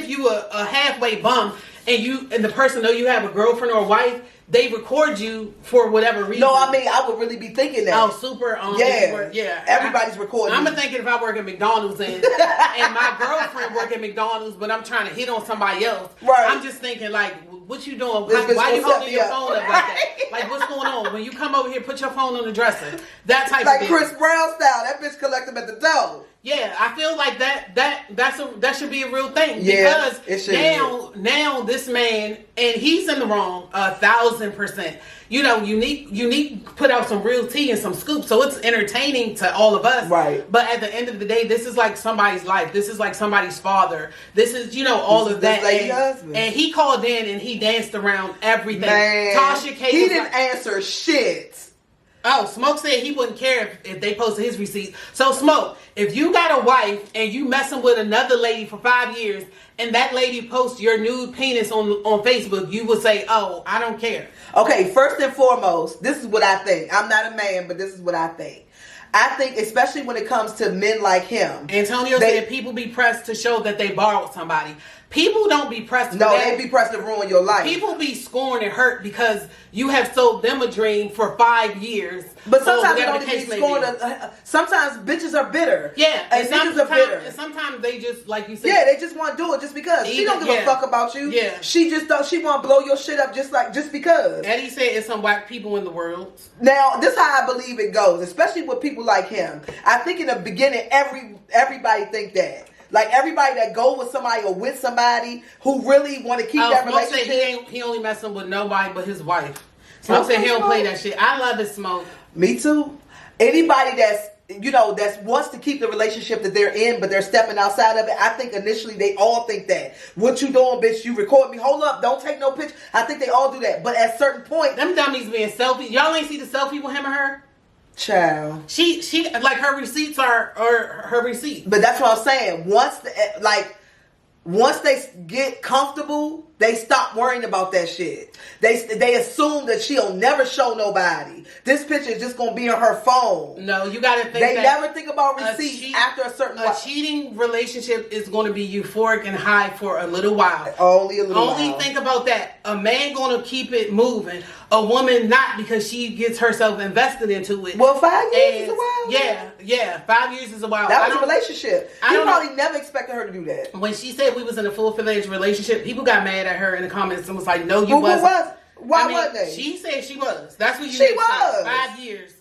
you a halfway bum, and the person know you have a girlfriend or a wife, they record you for whatever reason. No, I mean I would really be thinking that. Oh, super. Yeah. Everybody's recording. I'm thinking if I work at McDonald's and my girlfriend work at McDonald's, but I'm trying to hit on somebody else. Right. I'm just thinking like, what you doing? Why you holding your phone up like that? Like, what's going on? When you come over here, put your phone on the dresser. That type of thing. Like Chris Brown style. That bitch collect them at the door. Yeah, I feel like that should be a real thing. Yeah, because now this man, and he's in the wrong 1,000%. You know, Unique put out some real tea and some scoop, so it's entertaining to all of us. Right. But at the end of the day, this is like somebody's life. This is like somebody's father. This is, you know, all of that. And he called in and he danced around everything. Man, Tasha K. He didn't answer shit. Oh, Smoke said he wouldn't care if they posted his receipts. So, Smoke, if you got a wife and you messing with another lady for 5 years and that lady posts your nude penis on Facebook, you would say, oh, I don't care. Okay, first and foremost, this is what I think. I'm not a man, but this is what I think. I think, especially when it comes to men like him. Antonio said people be pressed to show that they borrowed somebody. People don't be pressed to they be pressed to ruin your life. People be scorned and hurt because you have sold them a dream for 5 years. But sometimes don't be scorned. Sometimes bitches are bitter. Yeah. And niggas are bitter. And sometimes they just, like you said. Yeah, they just want to do it just because. She don't give a fuck about you. Yeah. She want to blow your shit up just because. Eddie said it's some whack people in the world. Now, this is how I believe it goes, especially with people like him. I think in the beginning, everybody think that. Like everybody that go with somebody or with somebody who really want to keep that relationship. Said he only messing with nobody but his wife. Smoke said he don't play that shit. I love it, Smoke. Me too. Anybody that wants to keep the relationship that they're in, but they're stepping outside of it. I think initially they all think that. What you doing, bitch? You record me? Hold up! Don't take no picture. I think they all do that. But at a certain point, them dummies being selfies. Y'all ain't see the selfie with him and her. Child. She like her receipts are her receipts. But that's what I'm saying. Once they get comfortable, they stop worrying about that shit. They assume that she'll never show nobody. This picture is just gonna be on her phone. No, you gotta think they never think about receipts after a certain while. A cheating relationship is gonna be euphoric and high for a little while. Only a little while. Only think about that. A man gonna keep it moving. A woman not, because she gets herself invested into it. Well, 5 years is a while. Yeah. 5 years is a while. That was a relationship. He probably never expected her to do that. When she said we was in a full-fledged relationship, people got mad at her in the comments and was like, "No, you wasn't." Why wasn't they? She said she was. That's what she was. 5 years.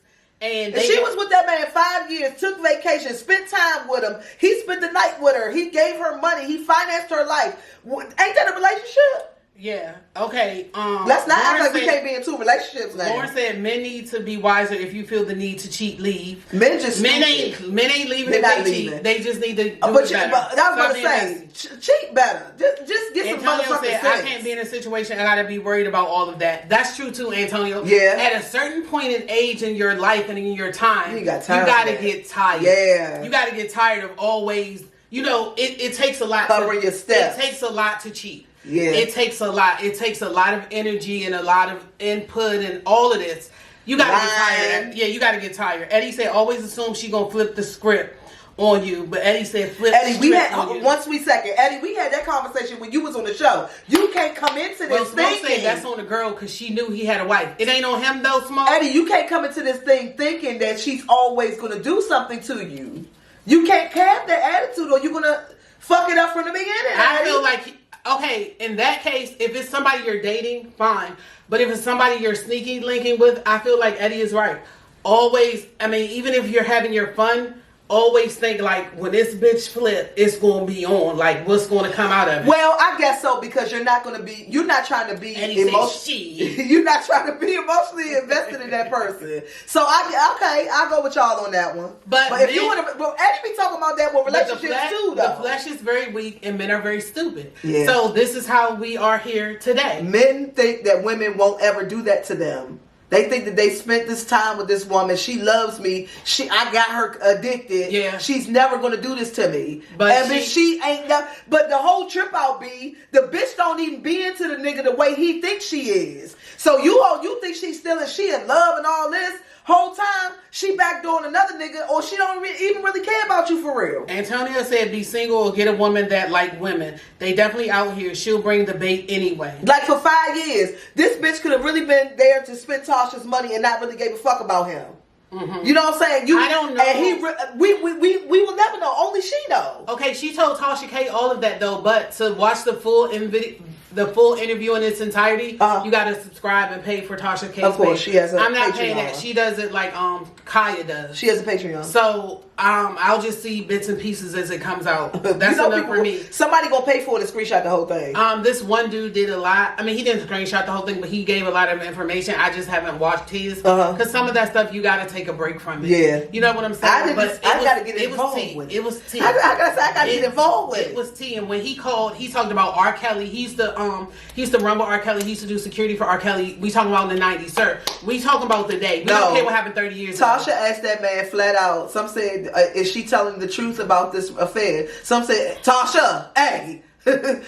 And she was with that man 5 years, took vacation, spent time with him. He spent the night with her. He gave her money. He financed her life. Ain't that a relationship? Yeah. Okay. Let's not act Lauren like we said- can't be in 2 relationships now. Lauren said men need to be wiser. If you feel the need to cheat, leave. Men ain't leaving. They're If not they leaving. cheat. They just need to do But it better. I was Stop gonna being say, messy. cheat better. Just get some Antonio motherfucking said, sense. I can't be in a situation I gotta be worried about all of that. That's true too, Antonio. Yeah. At a certain point in age in your life and in your time, You gotta get tired. Yeah. You gotta get tired of always, it takes a lot. Covering your steps. It takes a lot to cheat. Yeah. It takes a lot. It takes a lot of energy and a lot of input and all of this. You gotta get tired. Yeah, you gotta get tired. Eddie said, always assume she gonna flip the script on you, but Eddie said flip the Eddie, we script had on you. 1 sweet second. Eddie, we had that conversation when you was on the show. You can't come into this Well, Smoke thinking. said that's on the girl because she knew he had a wife. It ain't on him though, Smoke. Eddie, you can't come into this thing thinking that she's always gonna do something to you. You can't have that attitude, or you're gonna fuck it up from the beginning. I Eddie. feel like, okay, in that case, if it's somebody you're dating, fine. But if it's somebody you're sneaky linking with, I feel like Eddie is right. Always, even if you're having your fun, always think like, when this bitch flip, it's going to be on. Like, what's going to come out of it? Well, I guess so, because you're not trying to be And he said, you're not trying to be emotionally invested in that person. So I'll go with y'all on that one. But if you want to, actually talking about that with relationships too, though. The flesh is very weak and men are very stupid. Yeah. So this is how we are here today. Men think that women won't ever do that to them. They think that they spent this time with this woman. She loves me. I got her addicted. Yeah. She's never gonna do this to me. But she ain't. But the whole trip out be the bitch don't even be into the nigga the way he thinks she is. So you think she's still she in love and all this. Whole time she backdooring another nigga, or she don't even really care about you for real. Antonio said, "Be single or get a woman that like women. They definitely out here. She'll bring the bait anyway." Like for 5 years, this bitch could have really been there to spend Tasha's money and not really gave a fuck about him. Mm-hmm. You know what I'm saying? I don't know. And we will never know. Only she know. Okay, she told Tasha K all of that though, but to watch the full interview in its entirety, you got to subscribe and pay for Tasha K's. Of course, she has a I'm not Patreon. paying that. She does it like Kaya does. She has a Patreon. So I'll just see bits and pieces as it comes out. That's enough for me. Somebody gonna pay for it to screenshot the whole thing. This one dude did a lot. He didn't screenshot the whole thing, but he gave a lot of information. I just haven't watched his because some of that stuff you got to take a break from it. Yeah, you know what I'm saying. I gotta get involved with it. It was tea. I gotta get involved with it. It was tea. And when he called, he talked about R. Kelly. He's the Rumble R. Kelly. He used to do security for R. Kelly. We talking about in the 90s, sir. We talking about the day. We don't care what happened 30 years ago. Tasha asked that man flat out. Some said, is she telling the truth about this affair? Some said, Tasha, hey,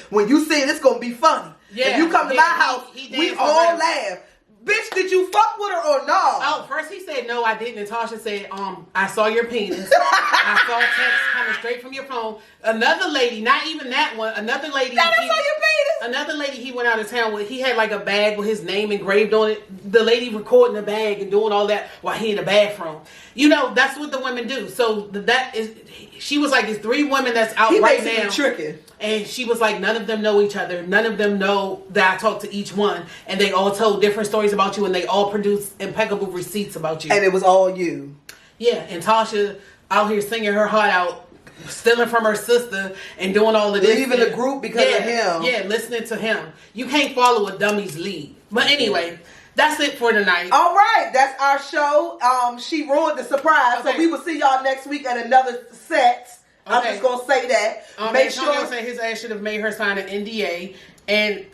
when you see it, it's going to be funny. Yeah, if you come to my house, we all laugh. Bitch, did you fuck with her or not? Oh, first he said no, I didn't. And Tasha said, I saw your penis. I saw text coming straight from your phone. Another lady, not even that one. Another lady. I saw your penis. Another lady he went out of town with. He had like a bag with his name engraved on it. The lady recording the bag and doing all that while he in the bathroom. That's what the women do. So that is. She was like, "It's 3 women that's out right now." Tricking. And she was like, none of them know each other. None of them know that I talked to each one. And they all told different stories about you. And they all produced impeccable receipts about you. And it was all you. Yeah. And Tasha out here singing her heart out, stealing from her sister and doing all of this. Leaving the group because of him. Yeah, listening to him. You can't follow a dummy's lead. But anyway, that's it for tonight. All right. That's our show. She ruined the surprise. Okay. So we will see y'all next week at another set. Okay. I'm just gonna say that. Make sure. Said his ass should have made her sign an NDA. And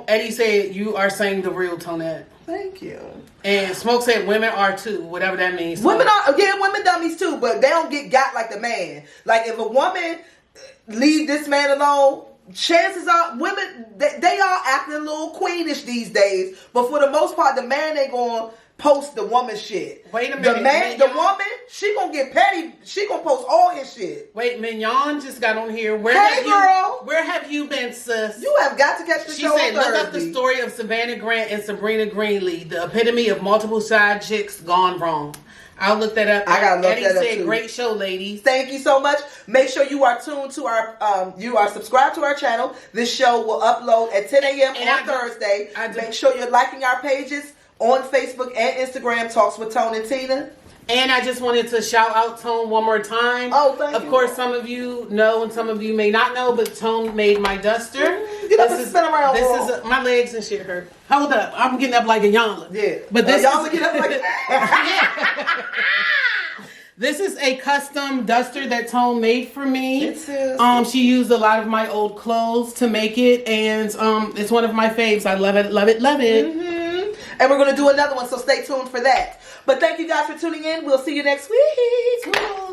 Eddie said you are saying the real Tonette. Thank you. And Smoke said women are too, whatever that means. Women dummies too, but they don't get got like the man. Like if a woman leave this man alone, chances are women they are acting a little queenish these days. But for the most part, the man ain't gonna post the woman shit. Wait a minute. The woman, she gonna get petty. She gonna post all his shit. Wait, Mignon just got on here. Where have you been, sis? You have got to catch the show. She said, look up the story of Savannah Grant and Sabrina Greenlee, the epitome of multiple side chicks gone wrong. I'll look that up. I gotta look that up said, too. Great show, ladies. Thank you so much. Make sure you are tuned to our, you are subscribed to our channel. This show will upload at 10 a.m. on Thursday. Make sure you're liking our pages on Facebook and Instagram, Talks with Tone and Teena. And I just wanted to shout out Tone one more time. Oh, thank you. Of course, some of you know and some of you may not know, but Tone made my duster. up and spin around. This is my legs and shit hurt. Hold up, I'm getting up like a yonla. Yeah, but this y'all get up like that. This is a custom duster that Tone made for me. It is. She used a lot of my old clothes to make it, and it's one of my faves. I love it, love it, love it. And we're gonna do another one, so stay tuned for that. But thank you guys for tuning in. We'll see you next week. Cool.